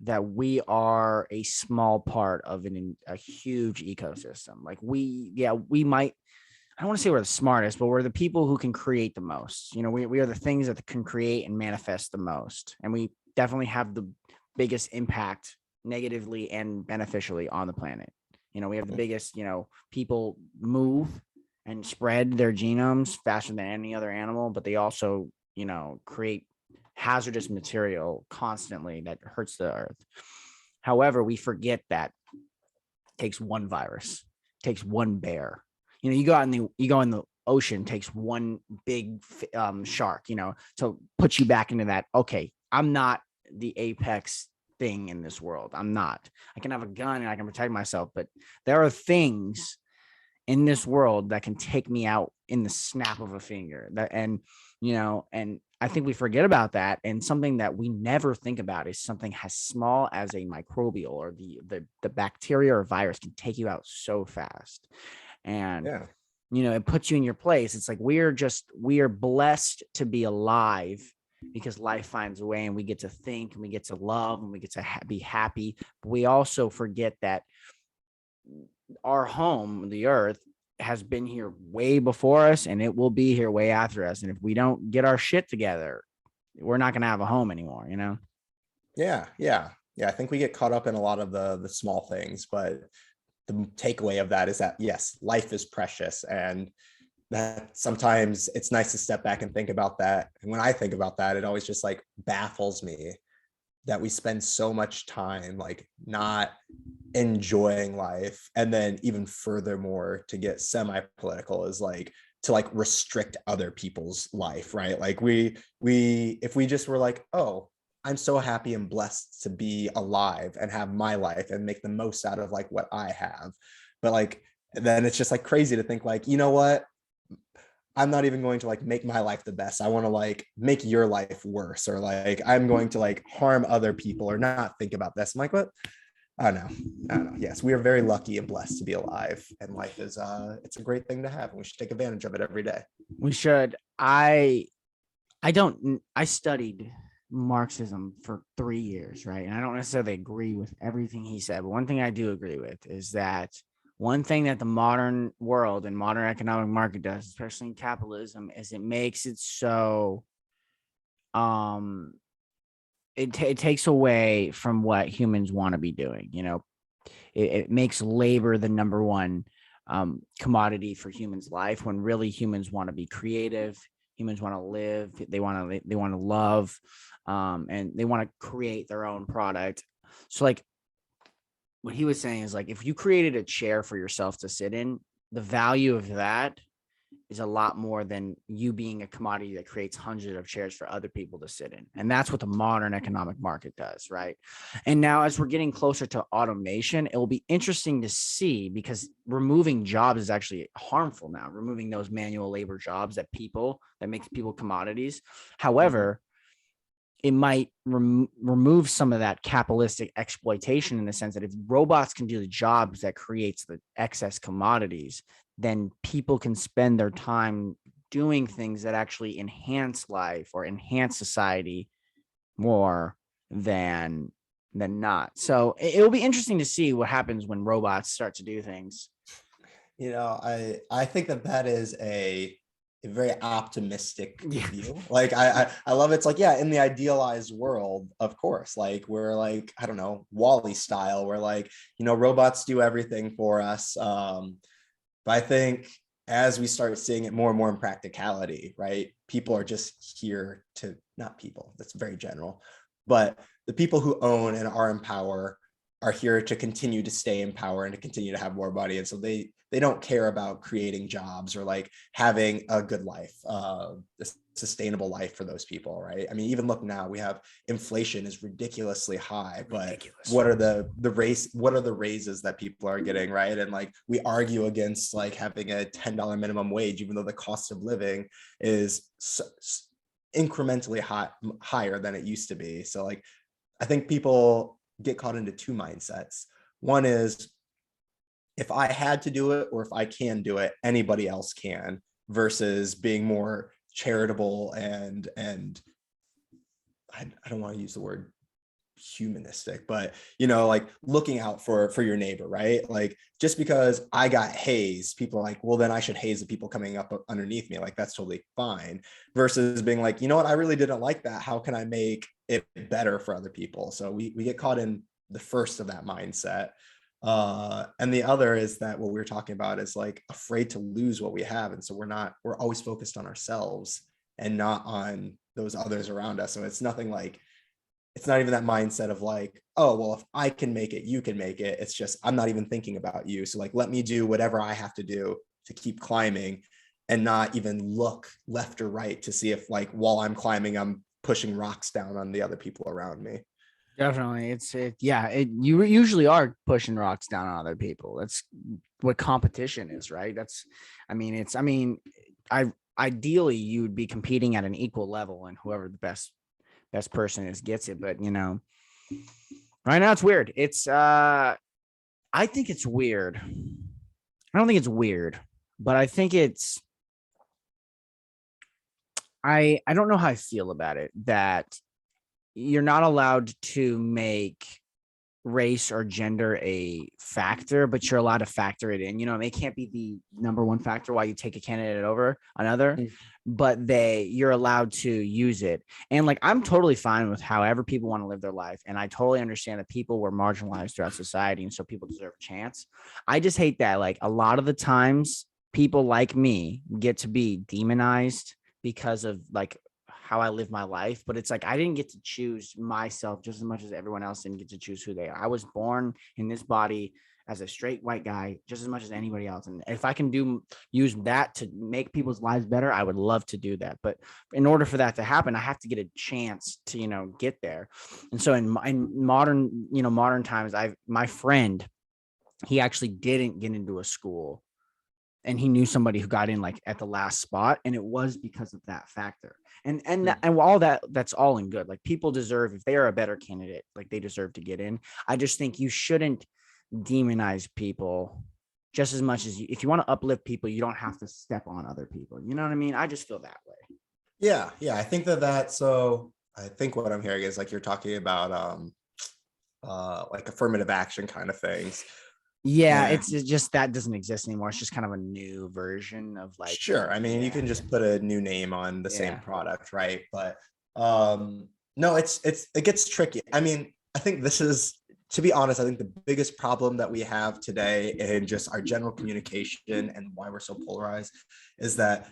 that we are a small part of a huge ecosystem. Like we might, I don't want to say we're the smartest, but we're the people who can create the most. You know, we are the things that can create and manifest the most. And we definitely have the biggest impact negatively and beneficially on the planet. You know, we have the biggest, people move and spread their genomes faster than any other animal, but they also, create hazardous material constantly that hurts the earth. However, we forget that it takes one virus, it takes one bear. You go in the ocean, takes one big shark, to put you back into that. Okay, I'm not the apex thing in this world. I'm not. I can have a gun and I can protect myself, but there are things in this world that can take me out in the snap of a finger. And I think we forget about that. And something that we never think about is something as small as a microbial or the bacteria or virus can take you out so fast. And, it puts you in your place. It's like we are blessed to be alive because life finds a way, and we get to think, and we get to love, and we get to be happy. But we also forget that our home, the earth, has been here way before us, and it will be here way after us. And if we don't get our shit together, we're not going to have a home anymore, Yeah. I think we get caught up in a lot of the small things, but the takeaway of that is that, yes, life is precious, and that sometimes it's nice to step back and think about that. And when I think about that, it always just like baffles me that we spend so much time like not enjoying life. And then even furthermore, to get semi-political, is like to like restrict other people's life, right? Like if we just were like, oh, I'm so happy and blessed to be alive and have my life and make the most out of like what I have. But like, then it's just like crazy to think like, you know what? I'm not even going to like make my life the best. I want to like make your life worse, or like I'm going to like harm other people or not think about this. I'm like, what? I don't know. Yes, we are very lucky and blessed to be alive, and life is it's a great thing to have, and we should take advantage of it every day. We should. I studied Marxism for 3 years, right? And I don't necessarily agree with everything he said, but one thing I do agree with is that one thing that the modern world and modern economic market does, especially in capitalism, is it makes it so um it takes away from what humans want to be doing. It makes labor the number one commodity for humans' life, when really humans want to be creative. Humans want to live. They want to love, and they want to create their own product. So, like, what he was saying is, like, if you created a chair for yourself to sit in, the value of that is a lot more than you being a commodity that creates hundreds of chairs for other people to sit in. And that's what the modern economic market does, right? And now, as we're getting closer to automation, it will be interesting to see, because removing jobs is actually harmful now, removing those manual labor jobs that makes people commodities. However, it might remove some of that capitalistic exploitation, in the sense that if robots can do the jobs that creates the excess commodities, then people can spend their time doing things that actually enhance life or enhance society more than not. So it'll be interesting to see what happens when robots start to do things. I think that is a very optimistic Yeah. view. Like I love it. It's like, yeah, in the idealized world, of course, like we're like, I don't know, Wall-E style, where like, robots do everything for us. But I think as we start seeing it more and more in practicality, right? People are just here to, not people, that's very general, but the people who own and are in power are here to continue to stay in power and to continue to have more money. And so they don't care about creating jobs or like having a good life, a sustainable life for those people, right? I mean, even look now, we have inflation is ridiculously high, but what are the raises that people are getting, right? And like we argue against like having a $10 minimum wage, even though the cost of living is incrementally higher than it used to be. So like I think people get caught into two mindsets. One is, if I had to do it or if I can do it, anybody else can, versus being more charitable and I don't want to use the word humanistic, but like looking out for your neighbor, right? Like just because I got haze, people are like, well, then I should haze the people coming up underneath me. Like that's totally fine. Versus being like, you know what, I really didn't like that. How can I make it better for other people? So we get caught in the first of that mindset. And the other is that what we were talking about is like afraid to lose what we have. And so we're always focused on ourselves and not on those others around us. So it's nothing like, it's not even that mindset of like, oh, well, if I can make it, you can make it. It's just, I'm not even thinking about you. So like, let me do whatever I have to do to keep climbing and not even look left or right to see if like, while I'm climbing, I'm pushing rocks down on the other people around me. Definitely. You usually are pushing rocks down on other people. That's what competition is, right? I ideally you would be competing at an equal level, and whoever the best person is gets it. But right now it's weird. I think it's weird. I don't think it's weird, but I think I don't know how I feel about it, that you're not allowed to make race or gender a factor, but you're allowed to factor it in. It can't be the number one factor why you take a candidate over another, but you're allowed to use it. And like, I'm totally fine with however people want to live their life. And I totally understand that people were marginalized throughout society, and so people deserve a chance. I just hate that like a lot of the times people like me get to be demonized because of like how I live my life. But it's like, I didn't get to choose myself just as much as everyone else didn't get to choose who they are. I was born in this body as a straight white guy just as much as anybody else. And if I can use that to make people's lives better, I would love to do that. But in order for that to happen, I have to get a chance to, get there. And so in modern times, my friend, he actually didn't get into a school, and he knew somebody who got in like at the last spot, and it was because of that factor. And all that's all in good. Like, people deserve, if they are a better candidate, like they deserve to get in. I just think you shouldn't demonize people just as much as if you want to uplift people, you don't have to step on other people. You know what I mean? I just feel that way. Yeah. I think so I think what I'm hearing is like you're talking about like affirmative action kind of things. Yeah, And it's just that doesn't exist anymore. It's just kind of a new version of like. sure, I mean, you can just put a new name on the same product, right? But no, it gets tricky. I mean, I think this is, to be honest, I think the biggest problem that we have today in just our general communication and why we're so polarized is that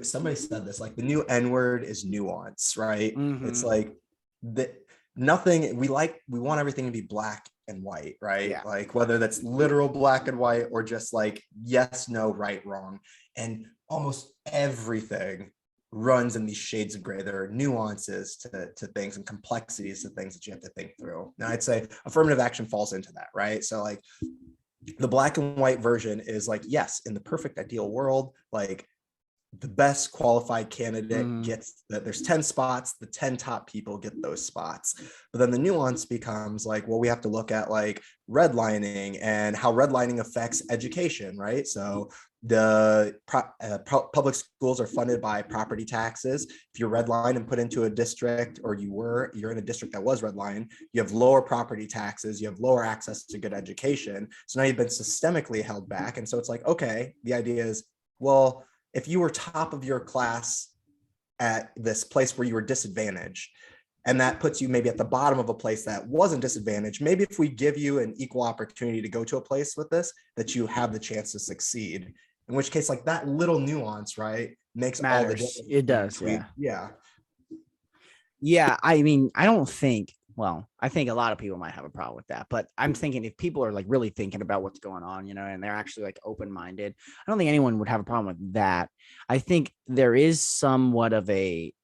somebody said this, like the new N word is nuance, right? It's like the nothing, we want everything to be black and white, right? Yeah. Like whether that's literal black and white or just like yes, no, right, wrong. And almost everything runs in these shades of gray. There are nuances to things and complexities to things that you have to think through. Now I'd say affirmative action falls into that, right? So like the black and white version is like, yes, in the perfect ideal world, like the best qualified candidate gets that. There's 10 spots, the 10 top people get those spots. But then the nuance becomes like, well, we have to look at like redlining and how redlining affects education, right? So the public schools are funded by property taxes. If you're redlined and put into a district, or you're in a district that was redlined, you have lower property taxes, you have lower access to good education. So now you've been systemically held back. And so it's like, okay, the idea is, well, if you were top of your class at this place where you were disadvantaged, and that puts you maybe at the bottom of a place that wasn't disadvantaged, maybe if we give you an equal opportunity to go to a place with this, that you have the chance to succeed. In which case, like that little nuance, right, makes matters. All the difference. It does. Yeah. I mean, I think a lot of people might have a problem with that, but I'm thinking if people are like really thinking about what's going on, and they're actually like open-minded, I don't think anyone would have a problem with that. I think there is somewhat of a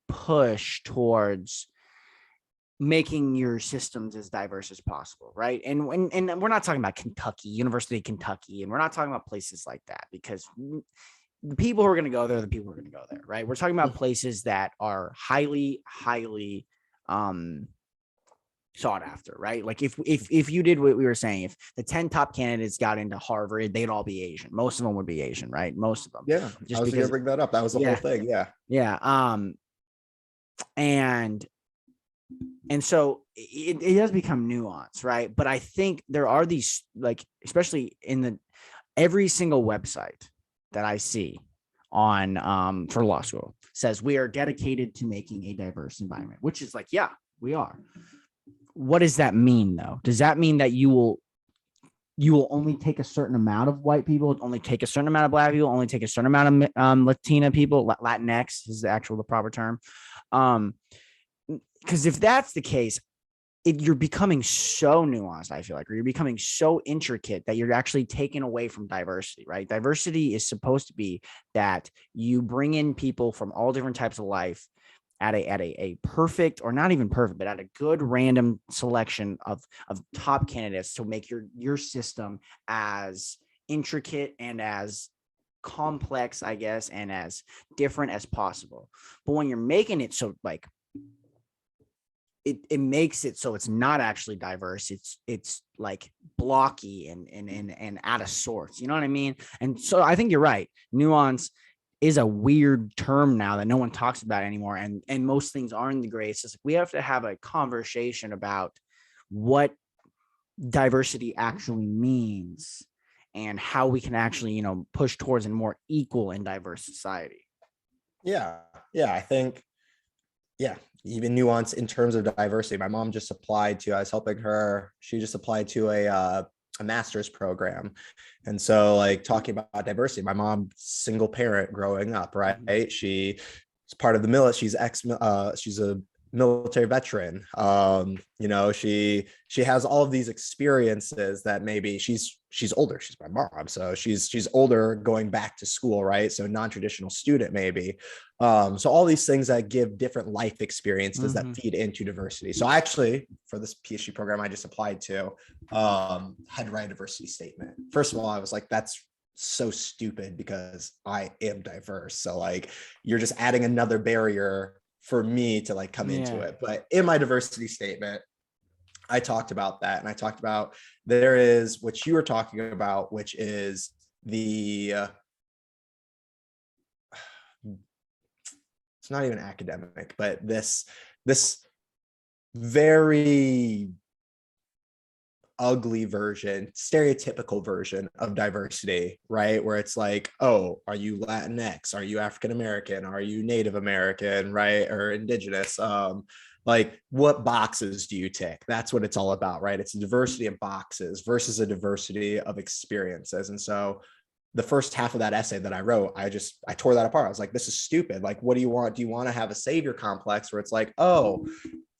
push towards making your systems as diverse as possible, right? And we're not talking about University of Kentucky, and we're not talking about places like that, because the people who are going to go there are the people who are going to go there, right? We're talking about places that are highly sought after, right? Like if you did what we were saying, if the 10 top candidates got into Harvard, they'd all be Asian. Most of them would be Asian, right? Most of them. Yeah. Just I was going to bring that up. That was the whole thing. Yeah. Yeah. And so it does become nuanced, right? But I think there are these, like, especially in every single website that I see on for law school says we are dedicated to making a diverse environment, which is like, yeah, we are. What does that mean, though? Does that mean that you will only take a certain amount of white people, only take a certain amount of black people, only take a certain amount of Latina people? Latinx is the proper term. Because if that's the case, you're becoming so nuanced, I feel like, or you're becoming so intricate that you're actually taking away from diversity, right? Diversity is supposed to be that you bring in people from all different types of life at a perfect, or not even perfect, but at a good random selection of top candidates to make your system as intricate and as complex, I guess, and as different as possible. But when you're making it so like it makes it so it's not actually diverse, it's like blocky and out of sorts, you know what I mean? And so I think you're right, nuance is a weird term now that no one talks about anymore, and most things are in the gray. It's just we have to have a conversation about what diversity actually means and how we can actually push towards a more equal and diverse society. Yeah I think even nuance in terms of diversity. My mom just applied to, I was helping her, she just applied to a master's program. And so like talking about diversity, my mom, single parent growing up, right? She's part of the military. She's a military veteran. She has all of these experiences that maybe she's older. She's my mom. So she's older going back to school, right? So non-traditional student maybe. So all these things that give different life experiences that feed into diversity. So actually for this PhD program I just applied to, had to write a diversity statement. First of all, I was like, that's so stupid because I am diverse. So like, you're just adding another barrier for me to like come into it. But in my diversity statement, I talked about that, and I talked about there is what you were talking about, which is the it's not even academic, but this very ugly version, stereotypical version of diversity, right? Where it's like, oh, are you Latinx? Are you African American? Are you Native American, right? Or indigenous? Like, what boxes do you tick? That's what it's all about, right? It's a diversity of boxes versus a diversity of experiences. And so the first half of that essay that I wrote, I tore that apart. I was like, this is stupid. Like, what do you want? Do you want to have a savior complex where it's like, oh,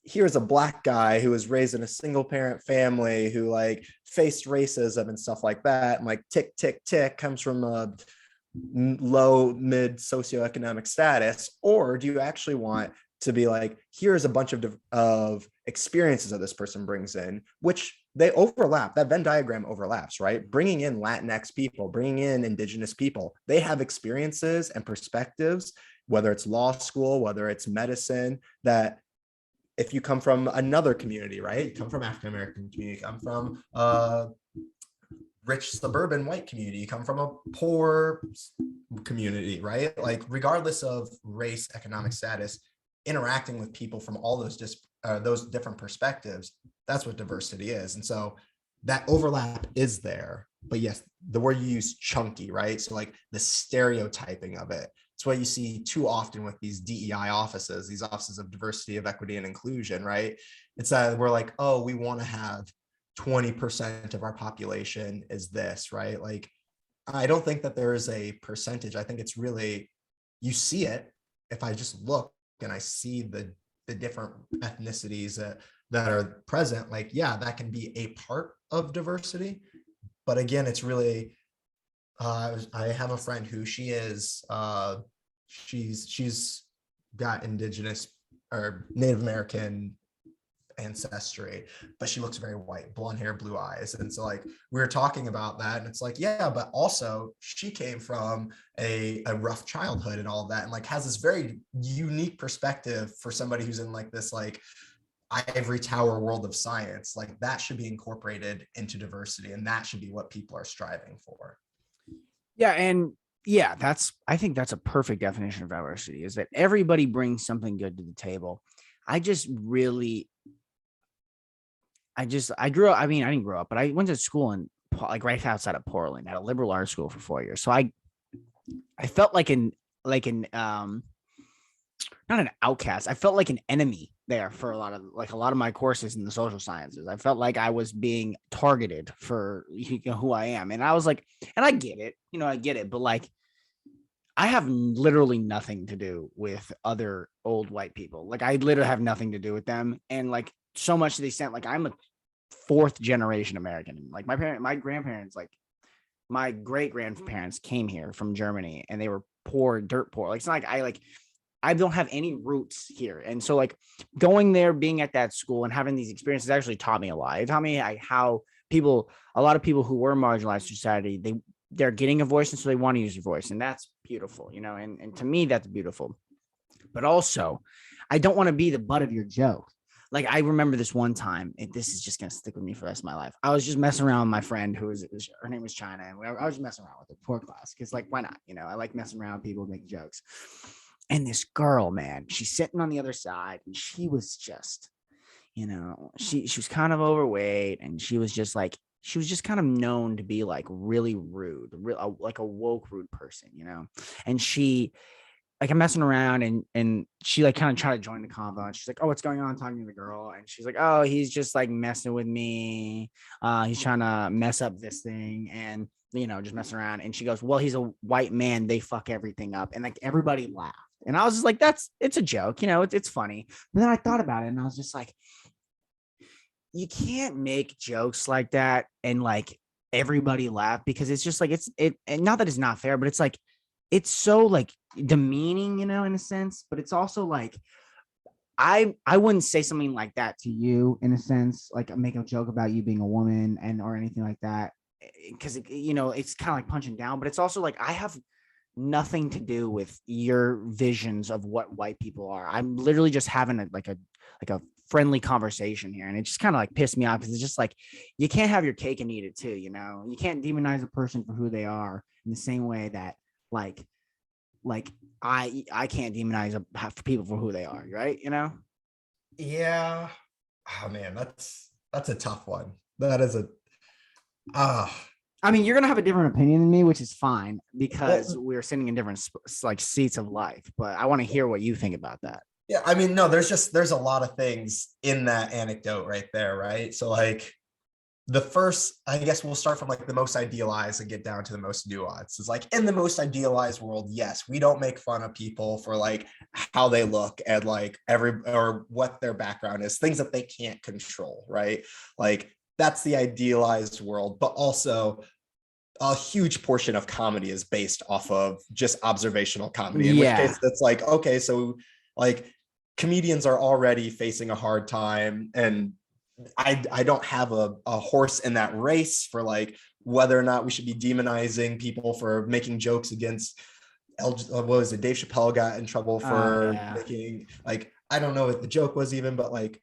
here's a Black guy who was raised in a single parent family who like faced racism and stuff like that, and like tick tick tick comes from a low mid socioeconomic status? Or do you actually want to be like, here's a bunch of experiences that this person brings in, which they overlap? That Venn diagram overlaps, right? Bringing in Latinx people, bringing in indigenous people, they have experiences and perspectives, whether it's law school, whether it's medicine, that if you come from another community, right? You come from African American community, you come from a rich suburban white community, you come from a poor community, right? Like, regardless of race, economic status, interacting with people from all those different perspectives, that's what diversity is. And so that overlap is there. But yes, the word you use, chunky, right? So like the stereotyping of it. It's what you see too often with these DEI offices, these offices of diversity, of equity, and inclusion, right? It's that we're like, oh, we want to have 20% of our population is this, right? Like, I don't think that there is a percentage. I think it's really, you see it. If I just look and I see the different ethnicities that are present, like, yeah, that can be a part of diversity. But again, it's really, I have a friend who she's got indigenous or Native American ancestry, but she looks very white, blonde hair, blue eyes. And so like, we were talking about that, and it's like, yeah, but also she came from a rough childhood and all that, and like has this very unique perspective for somebody who's in like this like ivory tower world of science. Like, that should be incorporated into diversity, and that should be what people are striving for. Yeah. And yeah, I think that's a perfect definition of diversity, is that everybody brings something good to the table. I grew up, I mean, I didn't grow up, but I went to school in like right outside of Portland at a liberal arts school for 4 years. So I felt like not an outcast. I felt like an enemy there for a lot of my courses in the social sciences. I felt like I was being targeted for who I am. And I was like, and I get it, but like, I have literally nothing to do with other old white people. Like, I literally have nothing to do with them. And like, so much to the extent, like, I'm a fourth generation American. Like, my grandparents, like my great grandparents came here from Germany, and they were poor, dirt poor. Like, it's not like I don't have any roots here. And so like, going there, being at that school and having these experiences actually taught me a lot. It taught me how a lot of people who were marginalized in society, they're getting a voice, and so they want to use their voice. And that's beautiful, and to me, that's beautiful. But also, I don't want to be the butt of your joke. Like, I remember this one time, and this is just going to stick with me for the rest of my life. I was just messing around with my friend her name was China. And I was just messing around with her for class. Cause like, why not? I like messing around with people, making jokes. And this girl, man, she's sitting on the other side, and she was just, she was kind of overweight, and she was just kind of known to be like really rude, like a woke rude person, and she, like, I'm messing around, and she like kind of tried to join the convo, and she's like, oh, what's going on, talking to the girl, and she's like, oh, he's just like messing with me, he's trying to mess up this thing, and just messing around. And she goes, well, he's a white man, they fuck everything up. And like, everybody laughed, and I was just like, it's a joke, it's funny. But then I thought about it, and I was just like, you can't make jokes like that and like everybody laugh, because it's just like, and not that it's not fair, but it's like, it's so like demeaning, in a sense. But it's also like, I wouldn't say something like that to you, in a sense, like make a joke about you being a woman or anything like that, because it's kind of like punching down. But it's also like, I have nothing to do with your visions of what white people are. I'm literally just having a friendly conversation here. And it just kind of like pissed me off because it's just like, you can't have your cake and eat it too. You can't demonize a person for who they are in the same way that like I can't demonize people for who they are. Right. Yeah. Oh man, that's a tough one. That is a I mean, you're going to have a different opinion than me, which is fine because well, we're sitting in different like seats of life, but I want to hear what you think about that. yeah, I mean, no, there's a lot of things in that anecdote right there, right? So like the first, I guess we'll start from like the most idealized and get down to the most nuanced. It's like in the most idealized world, yes, we don't make fun of people for like how they look and like or what their background is, things that they can't control, right? Like that's the idealized world, but also a huge portion of comedy is based off of just observational comedy, in which case it's like, okay, so like comedians are already facing a hard time, and I don't have a horse in that race for like whether or not we should be demonizing people for making jokes against what was it, Dave Chappelle got in trouble for making, like, I don't know what the joke was even, but like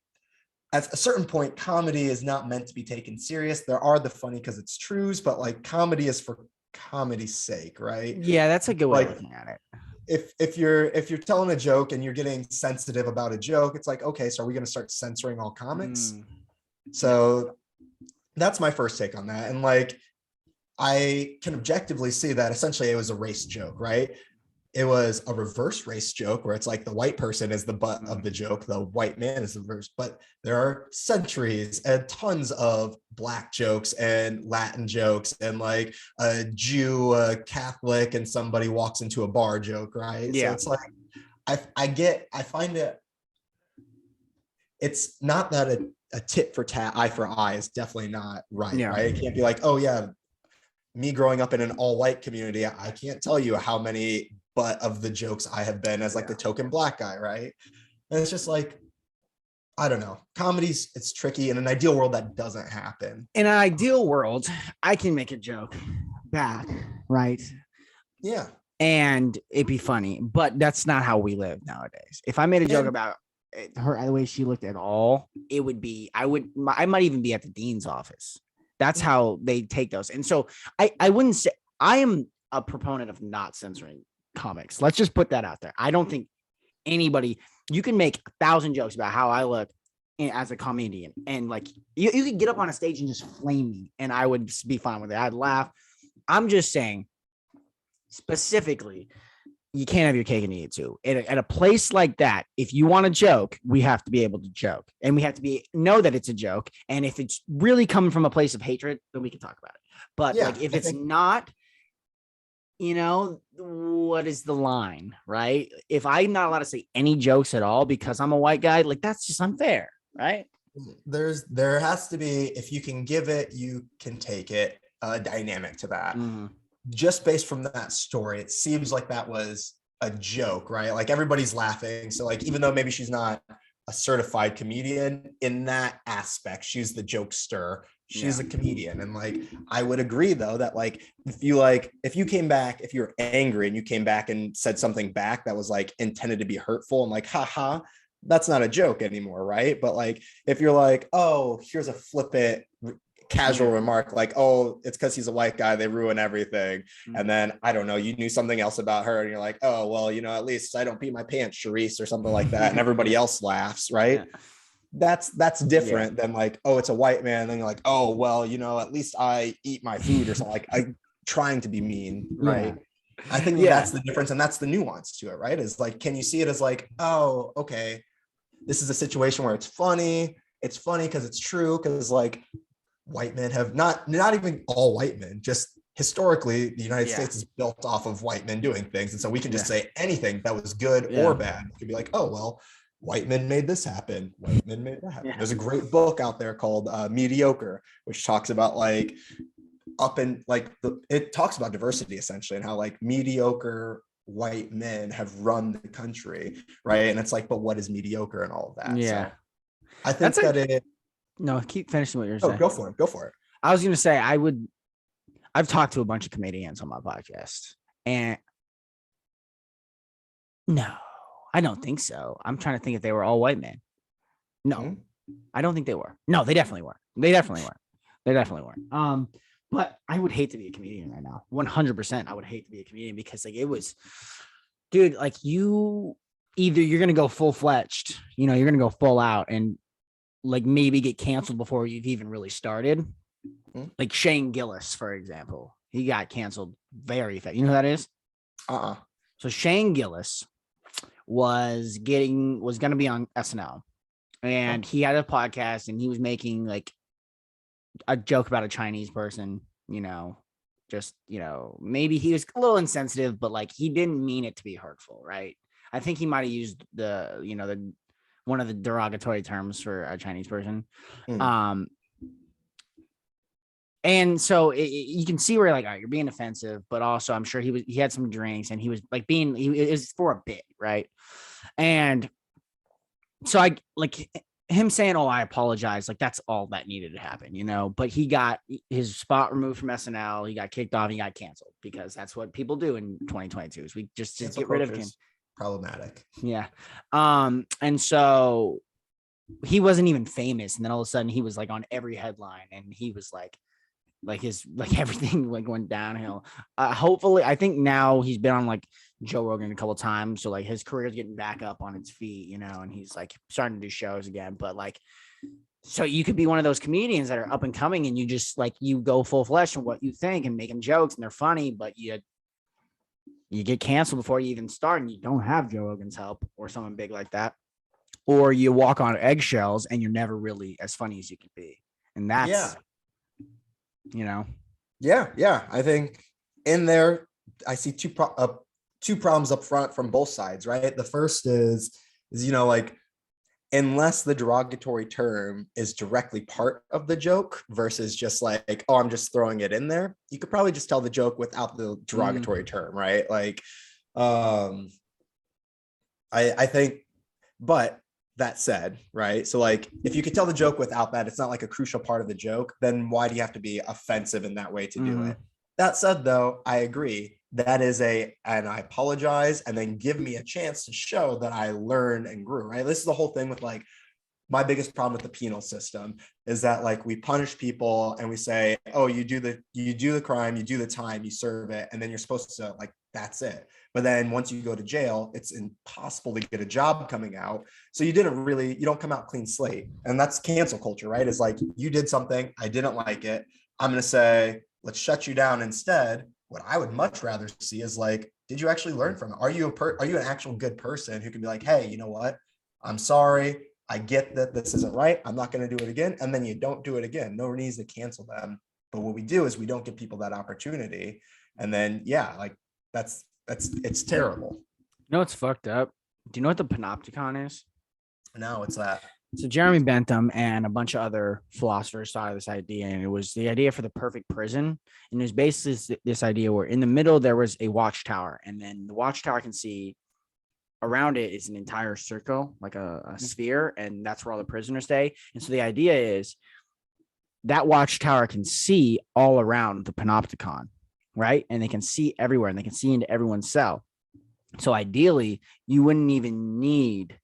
at a certain point, comedy is not meant to be taken serious. There are the funny because it's truths, but like comedy is for comedy's sake, right? Yeah, that's a good way Like of looking at it. if you're telling a joke and you're getting sensitive about a joke, it's like, okay, so are we going to start censoring all comics? So that's my first take on that. And like, I can objectively see that essentially it was a race joke, right? It was a reverse race joke where it's like the white person is the butt of the joke, the white man is the reverse, but there are centuries and tons of black jokes and Latin jokes and like a Jew, a Catholic, and somebody walks into a bar joke, right? Yeah. So it's like, I find it's not that a tit for tat, eye for eye is definitely not right, right? It can't be like, oh yeah, me growing up in an all-white community, I can't tell you how many but of the jokes I have been as like the token black guy, right? And it's just like, I don't know. Comedy's, it's tricky. In an ideal world, that doesn't happen. In an ideal world, I can make a joke back, right? Yeah. And it'd be funny, but that's not how we live nowadays. If I made a joke about her, the way she looked at all, it would be, I might even be at the dean's office. That's how they take those. And so I wouldn't say, I am a proponent of not censoring comics. Let's just put that out there. I don't think anybody, you can make 1,000 jokes about how I look as a comedian, and like you could get up on a stage and just flame me and I would be fine with it. I'd laugh. I'm just saying specifically, you can't have your cake and eat it too. At a place like that, if you want to joke, we have to be able to joke, and we have to know that it's a joke. And if it's really coming from a place of hatred, then we can talk about it. But like, if it's not, what is the line, right? If I'm not allowed to say any jokes at all because I'm a white guy, like that's just unfair, right? There has to be, if you can give it, you can take it, dynamic to that. Just based from that story, it seems like that was a joke, right? Like everybody's laughing. So like, even though maybe she's not a certified comedian in that aspect, she's the jokester, she's a comedian. And like, I would agree though, that like, if you came back, if you're angry and you came back and said something back that was like intended to be hurtful and like, haha, that's not a joke anymore, right? But like, if you're like, oh, here's a flippant casual remark, like, oh, it's because he's a white guy, they ruin everything. And then I don't know, you knew something else about her and you're like, oh, well, at least I don't pee my pants, Charisse, or something like that, and everybody else laughs, right? That's different than like, oh, it's a white man, and then you're like, oh, well, at least I eat my food or something, like I trying to be mean, right? I think that's the difference, and that's the nuance to it, right? Is like, can you see it as like, oh, okay, this is a situation where it's funny because it's true, because like white men have not even all white men, just historically the United States is built off of white men doing things, and so we can just say anything that was good or bad. It could be like, oh, well, white men made this happen, white men made that happen. There's a great book out there called Mediocre, which talks about like it talks about diversity essentially, and how like mediocre white men have run the country, right? And it's like, but what is mediocre and all of that? So I think no, keep finishing what you're saying. Go for it. I was going to say, I've talked to a bunch of comedians on my podcast, and no, I don't think so. I'm trying to think if they were all white men. No, Mhm. I don't think they were. No, they definitely were. They definitely were. They definitely were. But I would hate to be a comedian right now. 100%. I would hate to be a comedian because like it was, dude, like either you're going to go full fledged, you're going to go full out and like maybe get canceled before you've even really started. Mhm. Like Shane Gillis, for example, he got canceled very fast. You know who that is? Uh-uh. So Shane Gillis was going to be on SNL, Huh. and he had a podcast and he was making like a joke about a Chinese person, just, maybe he was a little insensitive, but like he didn't mean it to be hurtful, right? I think he might have used the one of the derogatory terms for a Chinese person. Mm. Um, and so you can see where like, all right, you're being offensive, but also I'm sure he had some drinks and he was like it was for a bit, right? And so I like him saying, "Oh, I apologize." Like that's all that needed to happen, But he got his spot removed from SNL. He got kicked off. He got canceled because that's what people do in 2022. Is we just Cancel get rid of culture him. is problematic. Yeah. And so he wasn't even famous, and then all of a sudden he was like on every headline, and he was like his like everything like went downhill. Hopefully, I think now he's been on like Joe Rogan a couple of times, so like his career is getting back up on its feet, and he's like starting to do shows again. But like, so you could be one of those comedians that are up and coming, and you just like you go full flesh on what you think and making jokes, and they're funny, but you get canceled before you even start, and you don't have Joe Rogan's help or someone big like that, or you walk on eggshells and you're never really as funny as you can be, and Yeah. that's Yeah. I think in there, I see two problems up front from both sides, right? The first is like unless the derogatory term is directly part of the joke versus just like, oh, I'm just throwing it in there, you could probably just tell the joke without the derogatory term, right? Like, I think, but that said, right? So like if you could tell the joke without that, it's not like a crucial part of the joke, then why do you have to be offensive in that way to do it? That said, though, I agree. That is and I apologize, and then give me a chance to show that I learned and grew, right? This is the whole thing with like my biggest problem with the penal system is that like we punish people and we say, oh, you do the crime, you do the time, you serve it, and then you're supposed to like, that's it. But then once you go to jail, it's impossible to get a job coming out. So you don't come out clean slate. And that's cancel culture, right? It's like you did something, I didn't like it. I'm going to say, let's shut you down instead. What I would much rather see is like, did you actually learn from it? Are you an actual good person who can be like, hey, you know what? I'm sorry. I get that this isn't right. I'm not going to do it again. And then you don't do it again. No one needs to cancel them. But what we do is we don't give people that opportunity. And then, yeah, like it's terrible. It's fucked up. Do you know what the panopticon is? No, it's that. So Jeremy Bentham and a bunch of other philosophers thought of this idea, and it was the idea for the perfect prison. And it was basically this idea where in the middle there was a watchtower, and then the watchtower can see around it is an entire circle, like a sphere, and that's where all the prisoners stay. And so the idea is that watchtower can see all around the panopticon, right? And they can see everywhere, and they can see into everyone's cell. So ideally, you wouldn't even need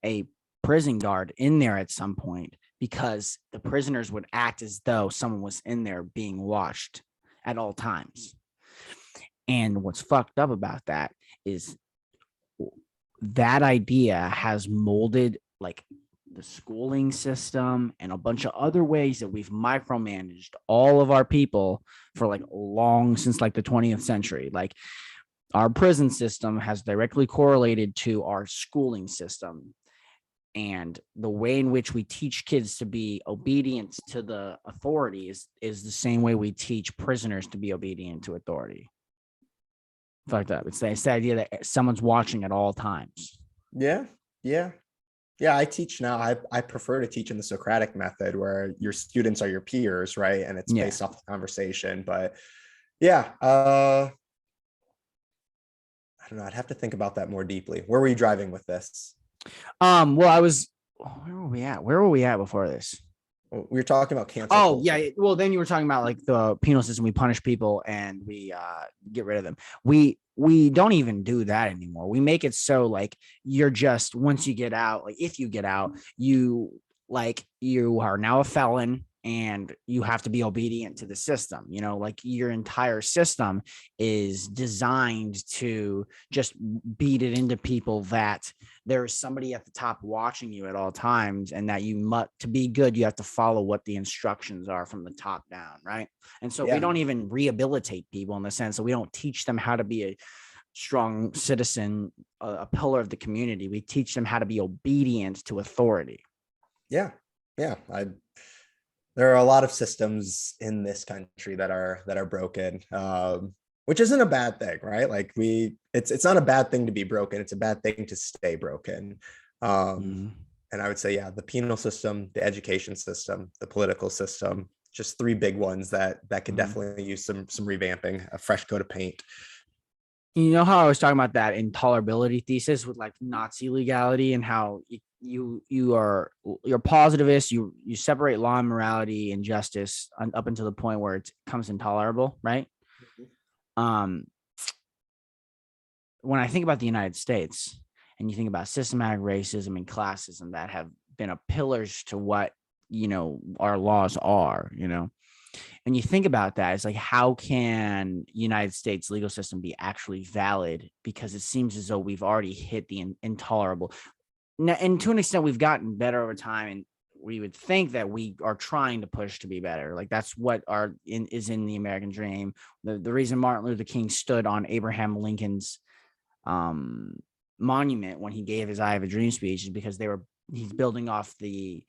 a prison guard in there at some point because the prisoners would act as though someone was in there being watched at all times. And what's fucked up about that is that idea has molded like the schooling system and a bunch of other ways that we've micromanaged all of our people for like long since like the 20th century. Like our prison system has directly correlated to our schooling system. And the way in which we teach kids to be obedient to the authorities is the same way we teach prisoners to be obedient to authority. Fucked up. It's the idea that someone's watching at all times. Yeah. I teach now. I prefer to teach in the Socratic method where your students are your peers, right? And it's based off the conversation. But yeah, I don't know. I'd have to think about that more deeply. Where were you driving with this? Well, where were we at before this? We were talking about cancel. Oh, culture. Yeah. Well, then you were talking about like the penal system. We punish people and we get rid of them. We don't even do that anymore. We make it so like you're just, once you get out, like if you get out, you like you are now a felon and you have to be obedient to the system. Like your entire system is designed to just beat it into people that there's somebody at the top watching you at all times, and that to be good, you have to follow what the instructions are from the top down, right? And so we don't even rehabilitate people in the sense that we don't teach them how to be a strong citizen, a pillar of the community. We teach them how to be obedient to authority. Yeah. There are a lot of systems in this country that are broken, which isn't a bad thing, right? Like it's not a bad thing to be broken. It's a bad thing to stay broken. And I would say, the penal system, the education system, the political system, just three big ones that could definitely use some revamping, a fresh coat of paint. How I was talking about that intolerability thesis with like Nazi legality, and how you're positivist, you separate law and morality and justice up until the point where it becomes intolerable, right? When I think about the United States and you think about systematic racism and classism that have been a pillars to what our laws are, and you think about that, it's like, how can United States legal system be actually valid? Because it seems as though we've already hit the intolerable. Now, and to an extent, we've gotten better over time, and we would think that we are trying to push to be better. Like that's what is in the American dream. The reason Martin Luther King stood on Abraham Lincoln's monument when he gave his "I Have a Dream" speech is because he's building off the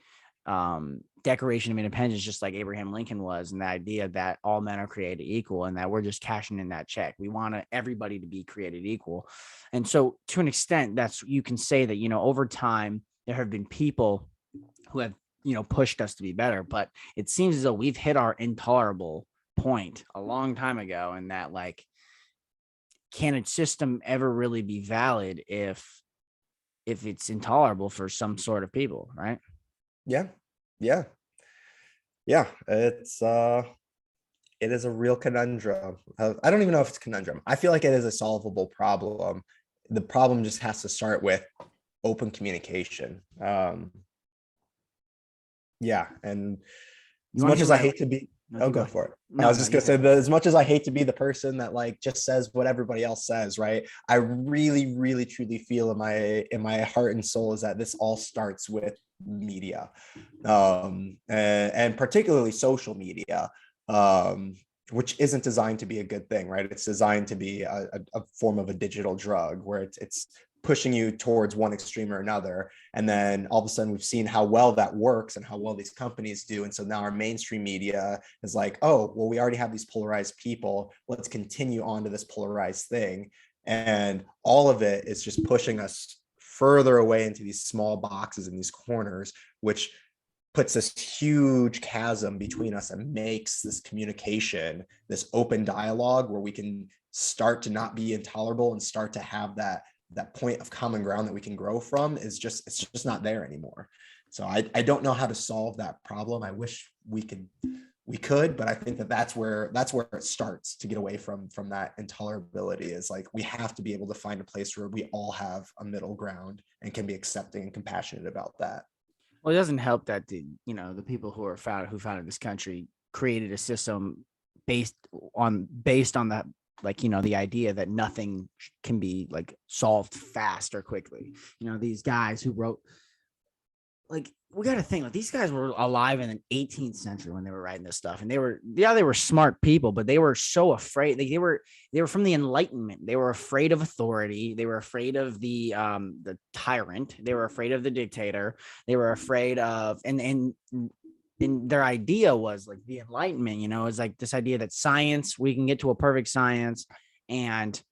Declaration of Independence, just like Abraham Lincoln was, and the idea that all men are created equal, and that we're just cashing in that check. We want everybody to be created equal. And so to an extent, you can say that, over time, there have been people who have, pushed us to be better, but it seems as though we've hit our intolerable point a long time ago. And that, like, can a system ever really be valid if it's intolerable for some sort of people, right? Yeah. It is a real conundrum. I don't even know if it's a conundrum. I feel like it is a solvable problem. The problem just has to start with open communication. And as much as I hate to be, go for it. I was just gonna say that as much as I hate to be the person that like just says what everybody else says, right? I really, really, truly feel in my heart and soul is that this all starts with media, and particularly social media, which isn't designed to be a good thing, right? It's designed to be a form of a digital drug where it's pushing you towards one extreme or another. And then all of a sudden we've seen how well that works and how well these companies do. And so now our mainstream media is like, oh, well, we already have these polarized people. Let's continue on to this polarized thing. And all of it is just pushing us further away into these small boxes and these corners, which puts this huge chasm between us and makes this communication, this open dialogue where we can start to not be intolerable and start to have that point of common ground that we can grow from it's just not there anymore. So I don't know how to solve that problem. I wish we could, but I think that's where it starts to get away from that intolerability. Is like, we have to be able to find a place where we all have a middle ground and can be accepting and compassionate about that. Well, it doesn't help that the people who founded this country created a system based on that, like, the idea that nothing can be like solved fast or quickly. These guys who wrote, like, we got to think, like, these guys were alive in the 18th century when they were writing this stuff, and they were smart people, but they were so afraid. They were from the Enlightenment. They were afraid of authority. They were afraid of the tyrant. They were afraid of the dictator. They were afraid of, and their idea was like the Enlightenment, is like this idea that science, we can get to a perfect science. And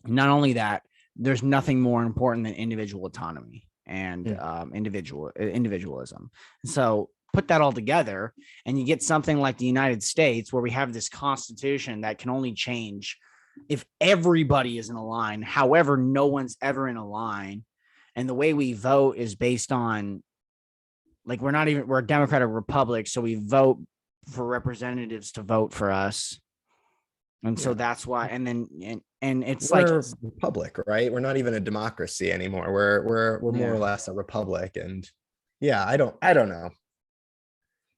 not only that, there's nothing more important than individual autonomy and individualism. So put that all together and you get something like the United States, where we have this constitution that can only change if everybody is in a line. However, no one's ever in a line. And the way we vote is based on, like, we're a democratic republic. So we vote for representatives to vote for us. And so that's why, and it's we're like a republic, right? We're not even a democracy anymore. We're more or less a republic. And Yeah, I don't know.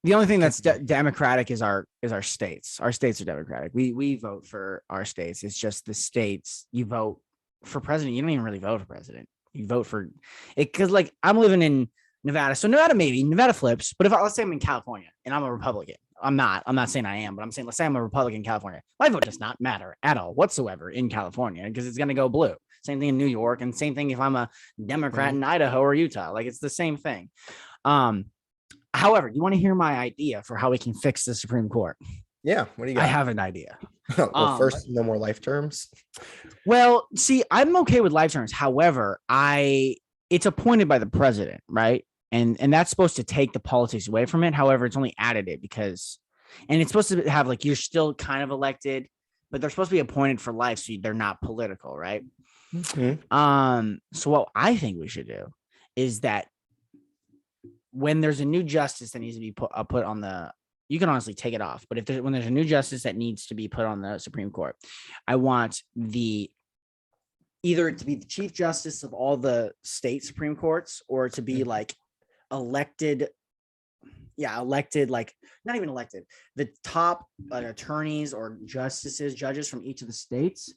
The only thing that's democratic is our states. Our states are democratic. We vote for our states. It's just the states. You vote for president. You don't even really vote for president. You vote for it because, like, I'm living in Nevada, so Nevada flips. But if let's say I'm in California and I'm a Republican, I'm not saying I am, but I'm saying let's say I'm a Republican in California. My vote does not matter at all whatsoever in California because it's going to go blue. Same thing in New York, and same thing if I'm a Democrat in Idaho or Utah. Like, it's the same thing. However, you want to hear my idea for how we can fix the Supreme Court? Yeah, what do you got? I have an idea. Well, first, no more life terms. Well, see, I'm okay with life terms. However, it's appointed by the president, right? And that's supposed to take the politics away from it. However, it's only added it because, and it's supposed to have, like, you're still kind of elected, but they're supposed to be appointed for life, so they're not political, right? Mm-hmm. So what I think we should do is that when there's a new justice that needs to be put on the, you can honestly take it off, but when there's a new justice that needs to be put on the Supreme Court, I want either to be the chief justice of all the state Supreme Courts, or to be like elected, like, not even elected, the top attorneys or judges from each of the states,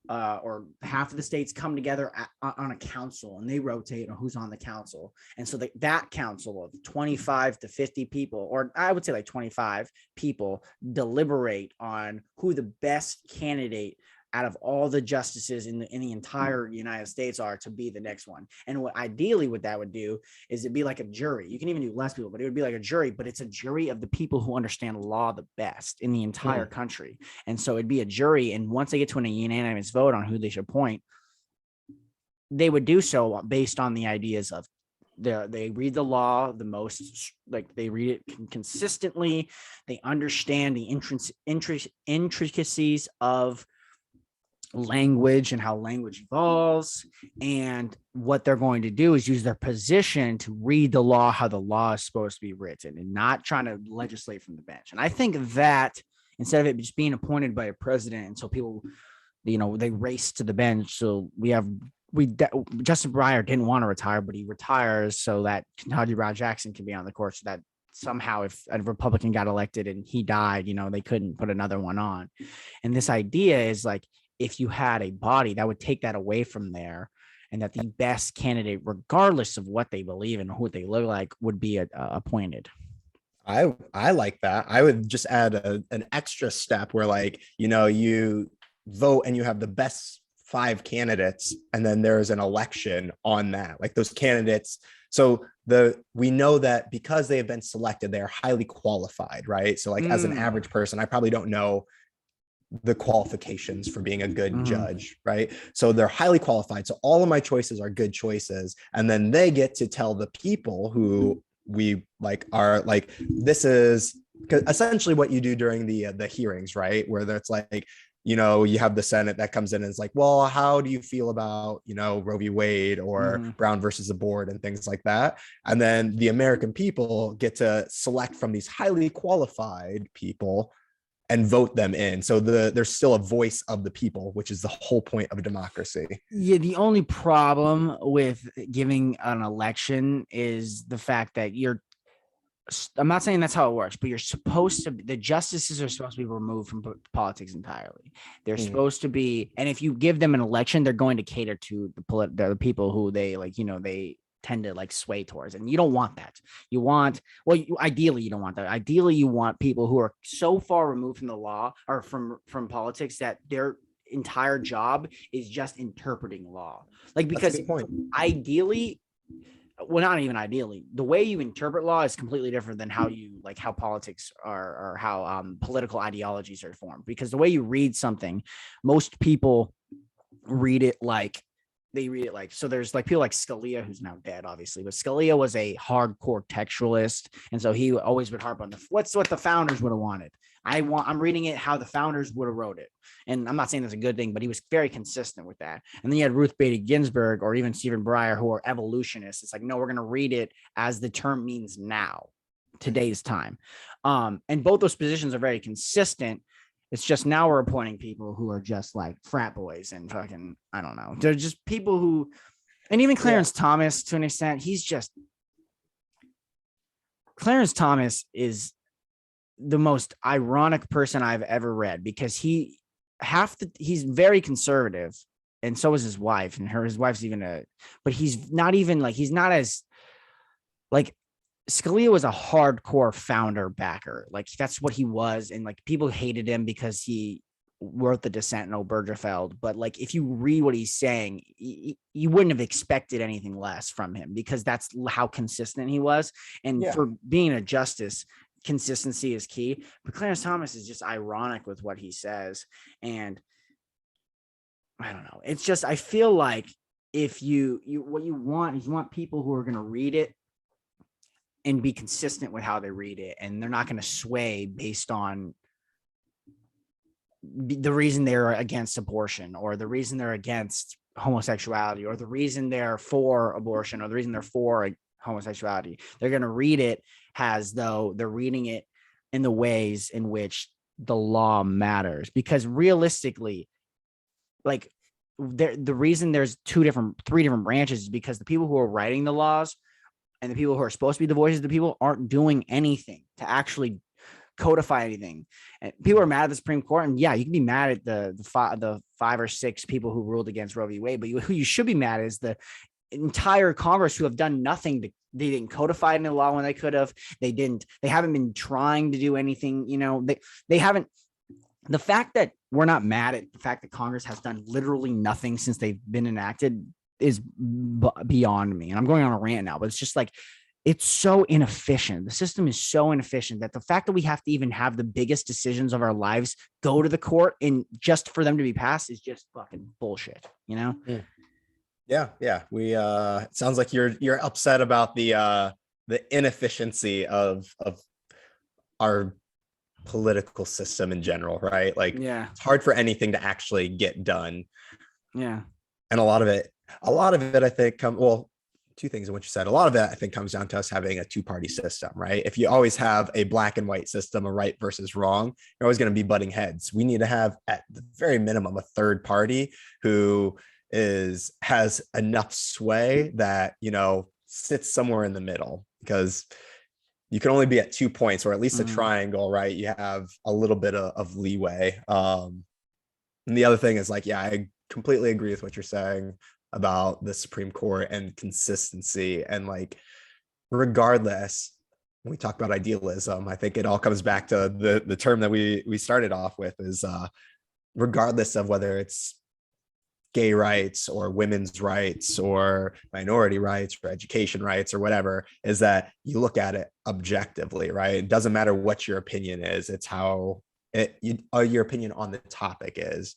or half of the states come together on a council, and they rotate on who's on the council. And so that council of 25 to 50 people, or I would say like 25 people, deliberate on who the best candidate out of all the justices in the entire United States are to be the next one. And what that would do is it'd be like a jury. You can even do less people, but it would be like a jury, but it's a jury of the people who understand law the best in the entire country. And so it'd be a jury. And once they get to a unanimous vote on who they should appoint, they would do so based on the ideas of they read the law the most, like they read it consistently. They understand the intricacies of language and how language evolves, and what they're going to do is use their position to read the law how the law is supposed to be written, and not trying to legislate from the bench. And I think that instead of it just being appointed by a president, and so people, they race to the bench. So Justin Breyer didn't want to retire, but he retires so that Kentucky Brown Jackson can be on the court, so that somehow if a Republican got elected and he died, they couldn't put another one on. And this idea is like, if you had a body that would take that away from there, and that the best candidate, regardless of what they believe and who they look like, would be appointed. I like that. I would just add an extra step where, like, you vote and you have the best 5 candidates, and then there's an election on that, like those candidates. So we know that because they have been selected, they are highly qualified, right? So like as an average person, I probably don't know the qualifications for being a good judge, right? So they're highly qualified. So all of my choices are good choices. And then they get to tell the people who we like are like, this is essentially what you do during the hearings, right? Where it's like, you have the Senate that comes in and is like, well, how do you feel about, Roe v. Wade or Brown versus the board and things like that? And then the American people get to select from these highly qualified people and vote them in. So there's still a voice of the people, which is the whole point of a democracy. Yeah, the only problem with giving an election is the fact that I'm not saying that's how it works, but the justices are supposed to be removed from politics entirely. They're supposed to be, and if you give them an election, they're going to cater to the people who they like, they tend to like sway towards, and you don't want that. Ideally you don't want that. Ideally you want people who are so far removed from the law or from ideally their entire job is just interpreting law. Like, because ideally, well, not even ideally, the way you interpret law is completely different than how politics are, or how political ideologies are formed. Because the way you read something, most people read it like, so there's like people like Scalia, who's now dead, obviously, but Scalia was a hardcore textualist. And so he always would harp on what the founders would have wanted. I'm reading it how the founders would have wrote it. And I'm not saying that's a good thing, but he was very consistent with that. And then you had Ruth Bader Ginsburg or even Stephen Breyer, who are evolutionists. It's like, no, we're going to read it as the term means now, today's time. And both those positions are very consistent. It's just now we're appointing people who are just like frat boys and fucking, I don't know. They're just people who, and even Clarence Thomas, to an extent, he's just, Clarence Thomas is the most ironic person I've ever read, because he's very conservative, and so is his wife, and his wife's even but he's not as like, Scalia was a hardcore founder backer. Like, that's what he was. And like, people hated him because he wrote the dissent in Obergefell. But like, if you read what he's saying, you wouldn't have expected anything less from him, because that's how consistent he was. And for being a justice, consistency is key. But Clarence Thomas is just ironic with what he says. And I don't know. It's just, I feel like if what you want is, you want people who are going to read it and be consistent with how they read it. And they're not going to sway based on the reason they're against abortion, or the reason they're against homosexuality, or the reason they're for abortion, or the reason they're for homosexuality. They're going to read it as though they're reading it in the ways in which the law matters. Because realistically, like, the reason there's three different branches is because the people who are writing the laws and the people who are supposed to be the voices of the people aren't doing anything to actually codify anything. And people are mad at the Supreme Court, and yeah, you can be mad at the 5 or 6 people who ruled against Roe v. Wade, but who you should be mad is the entire Congress, who have done nothing they didn't codify it in the law when they could have. They haven't been trying to do anything. They haven't. The fact that we're not mad at the fact that Congress has done literally nothing since they've been enacted is beyond me. And I'm going on a rant now, but it's just like, it's so inefficient. The system is so inefficient that the fact that we have to even have the biggest decisions of our lives go to the court and just for them to be passed is just fucking bullshit, Yeah. We it sounds like you're upset about the inefficiency of our political system in general, right? Like, it's hard for anything to actually get done. Yeah. And a lot of it, I think, two things in what you said. A lot of it, I think, comes down to us having a two-party system, right? If you always have a black and white system, a right versus wrong, you're always going to be butting heads. We need to have, at the very minimum, a third party who has enough sway that, sits somewhere in the middle, because you can only be at 2 points, or at least a triangle, right? You have a little bit of leeway. And the other thing is, like, I completely agree with what you're saying about the Supreme Court and consistency. And like, regardless, when we talk about idealism, I think it all comes back to the term that we started off with is regardless of whether it's gay rights or women's rights or minority rights or education rights or whatever, is that you look at it objectively, right? It doesn't matter what your opinion is. It's how your opinion on the topic is.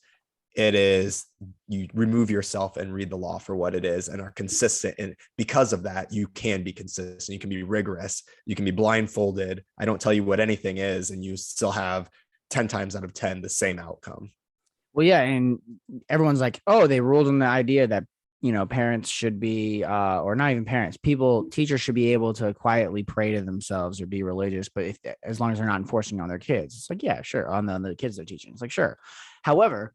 It is, you remove yourself and read the law for what it is and are consistent. And because of that, you can be consistent. You can be rigorous. You can be blindfolded. I don't tell you what anything is, and you still have 10 times out of 10 the same outcome. Well, yeah, and everyone's like, oh, they ruled on the idea that, parents should be, or not even parents, teachers should be able to quietly pray to themselves or be religious, but as long as they're not enforcing on their kids. It's like, yeah, sure, on the kids they're teaching. It's like, sure. However,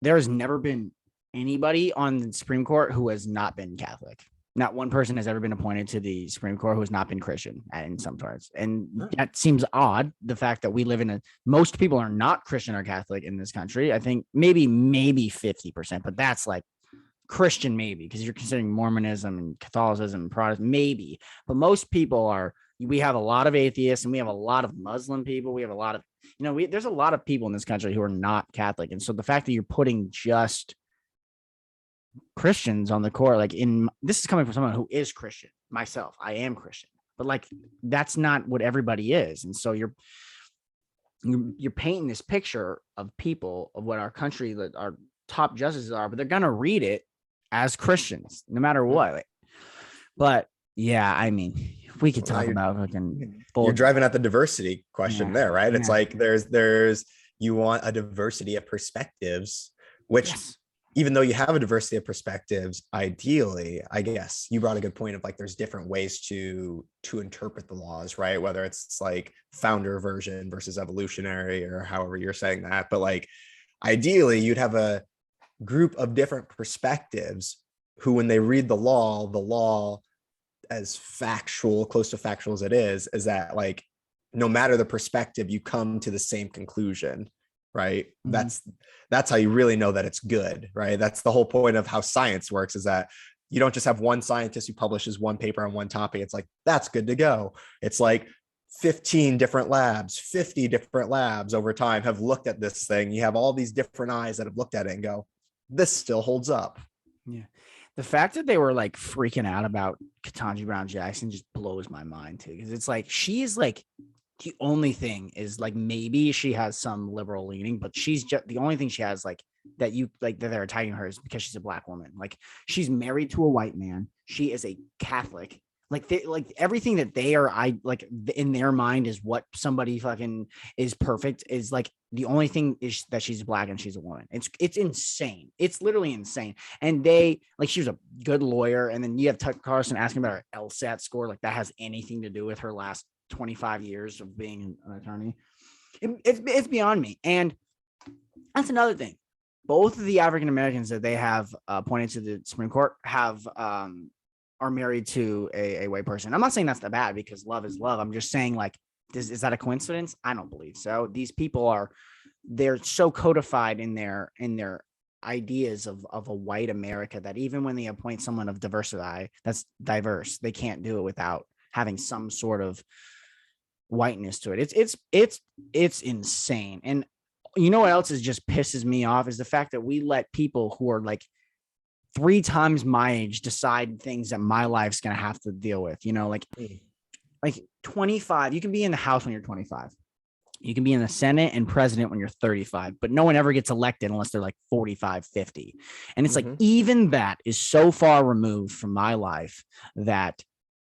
there has never been anybody on the Supreme Court who has not been Catholic. Not one person has ever been appointed to the Supreme Court who has not been Christian in some parts. And that seems odd. The fact that we live most people are not Christian or Catholic in this country. I think maybe 50%, but that's like Christian, maybe, because you're considering Mormonism and Catholicism and Protestant, maybe. But most people we have a lot of atheists, and we have a lot of Muslim people. We have a lot of, there's a lot of people in this country who are not Catholic. And so the fact that you're putting just Christians on the court, like, this is coming from someone who is Christian myself. I am Christian, but like, that's not what everybody is. And so you're painting this picture of people of what our country, that our top justices are, but they're going to read it as Christians no matter what. But yeah, I mean, we could talk about fucking you're driving at the diversity question there, right? It's like there's you want a diversity of perspectives, which even though you have a diversity of perspectives, ideally, I guess you brought a good point of like, there's different ways to interpret the laws, right? Whether it's like founder version versus evolutionary, or however you're saying that. But like, ideally, you'd have a group of different perspectives who, when they read the law factual, close to factual as it is that like, no matter the perspective, you come to the same conclusion, right? Mhm. That's how you really know that it's good, right? That's the whole point of how science works, is that you don't just have one scientist who publishes one paper on one topic. It's like, that's good to go. It's like 15 different labs, 50 different labs over time have looked at this thing. You have all these different eyes that have looked at it and go, this still holds up. Yeah. The fact that they were like freaking out about Ketanji Brown Jackson just blows my mind too. Cause it's like, she is like, the only thing is like, maybe she has some liberal leaning, but she's just the only thing she has like that you like that they're attacking her is because she's a black woman. Like, she's married to a white man. She is a Catholic. Like everything that they are, in their mind is what somebody fucking is perfect is like the only thing is that she's black and she's a woman. It's insane. It's literally insane. And they like, she was a good lawyer. And then you have Tucker Carlson asking about her LSAT score. Like, that has anything to do with her last 25 years of being an attorney. It's beyond me. And that's another thing. Both of the African Americans that they have appointed to the Supreme Court have are married to a white person. I'm not saying that's that bad, because love is love. I'm just saying, like, is that a coincidence? I don't believe so. These people they're so codified in their ideas of a white America that even when they appoint someone of diversity that's diverse, they can't do it without having some sort of whiteness to it. It's insane. And you know what else is just pisses me off is the fact that we let people who are like 3 times my age decide things that my life's going to have to deal with, like 25, you can be in the House when you're 25. You can be in the Senate and president when you're 35, but no one ever gets elected unless they're like 45, 50. And it's like, even that is so far removed from my life that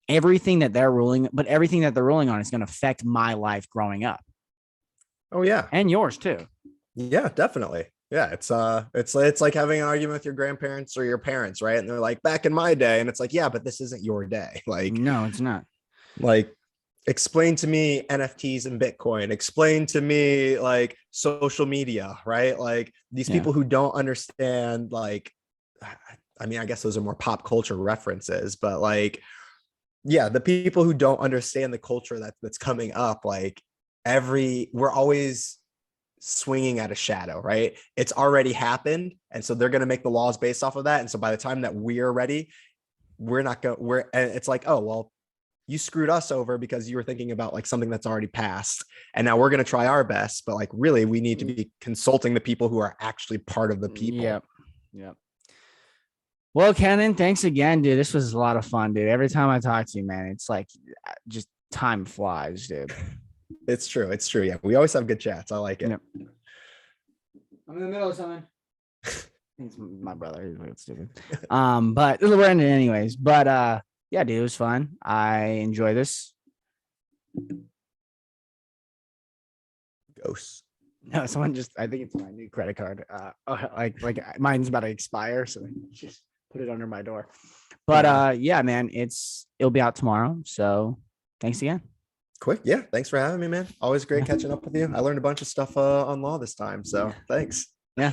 everything that they're ruling on is going to affect my life growing up. Oh yeah. And yours too. Yeah, definitely. Yeah, it's like having an argument with your grandparents or your parents, right? And they're like, back in my day, and it's like, yeah, but this isn't your day. Like, no, it's not. Like, explain to me NFTs and Bitcoin. Explain to me like social media, right? Like, these people who don't understand, like, I mean, I guess those are more pop culture references, but like, yeah, the people who don't understand the culture that's coming up, like, we're always swinging at a shadow, right? It's already happened, and so they're going to make the laws based off of that. And so by the time that we're ready, and it's like, oh well, you screwed us over because you were thinking about like something that's already passed, and now we're going to try our best, but like, really, we need to be consulting the people who are actually part of the people. Yep. Well, Kennen, thanks again, dude. This was a lot of fun, dude. Every time I talk to you, man, it's like just time flies, dude. It's true. Yeah, we always have good chats. I like it. Yep. I'm in the middle of something. It's my brother. He's weird, stupid. But we're ending anyways. But yeah, dude, it was fun. I enjoy this. Ghosts. No, I think it's my new credit card. Like mine's about to expire, so just put it under my door. But yeah, man, it'll be out tomorrow. So thanks again. Quick. Yeah. Thanks for having me, man. Always great catching up with you. I learned a bunch of stuff on law this time. So thanks. Yeah.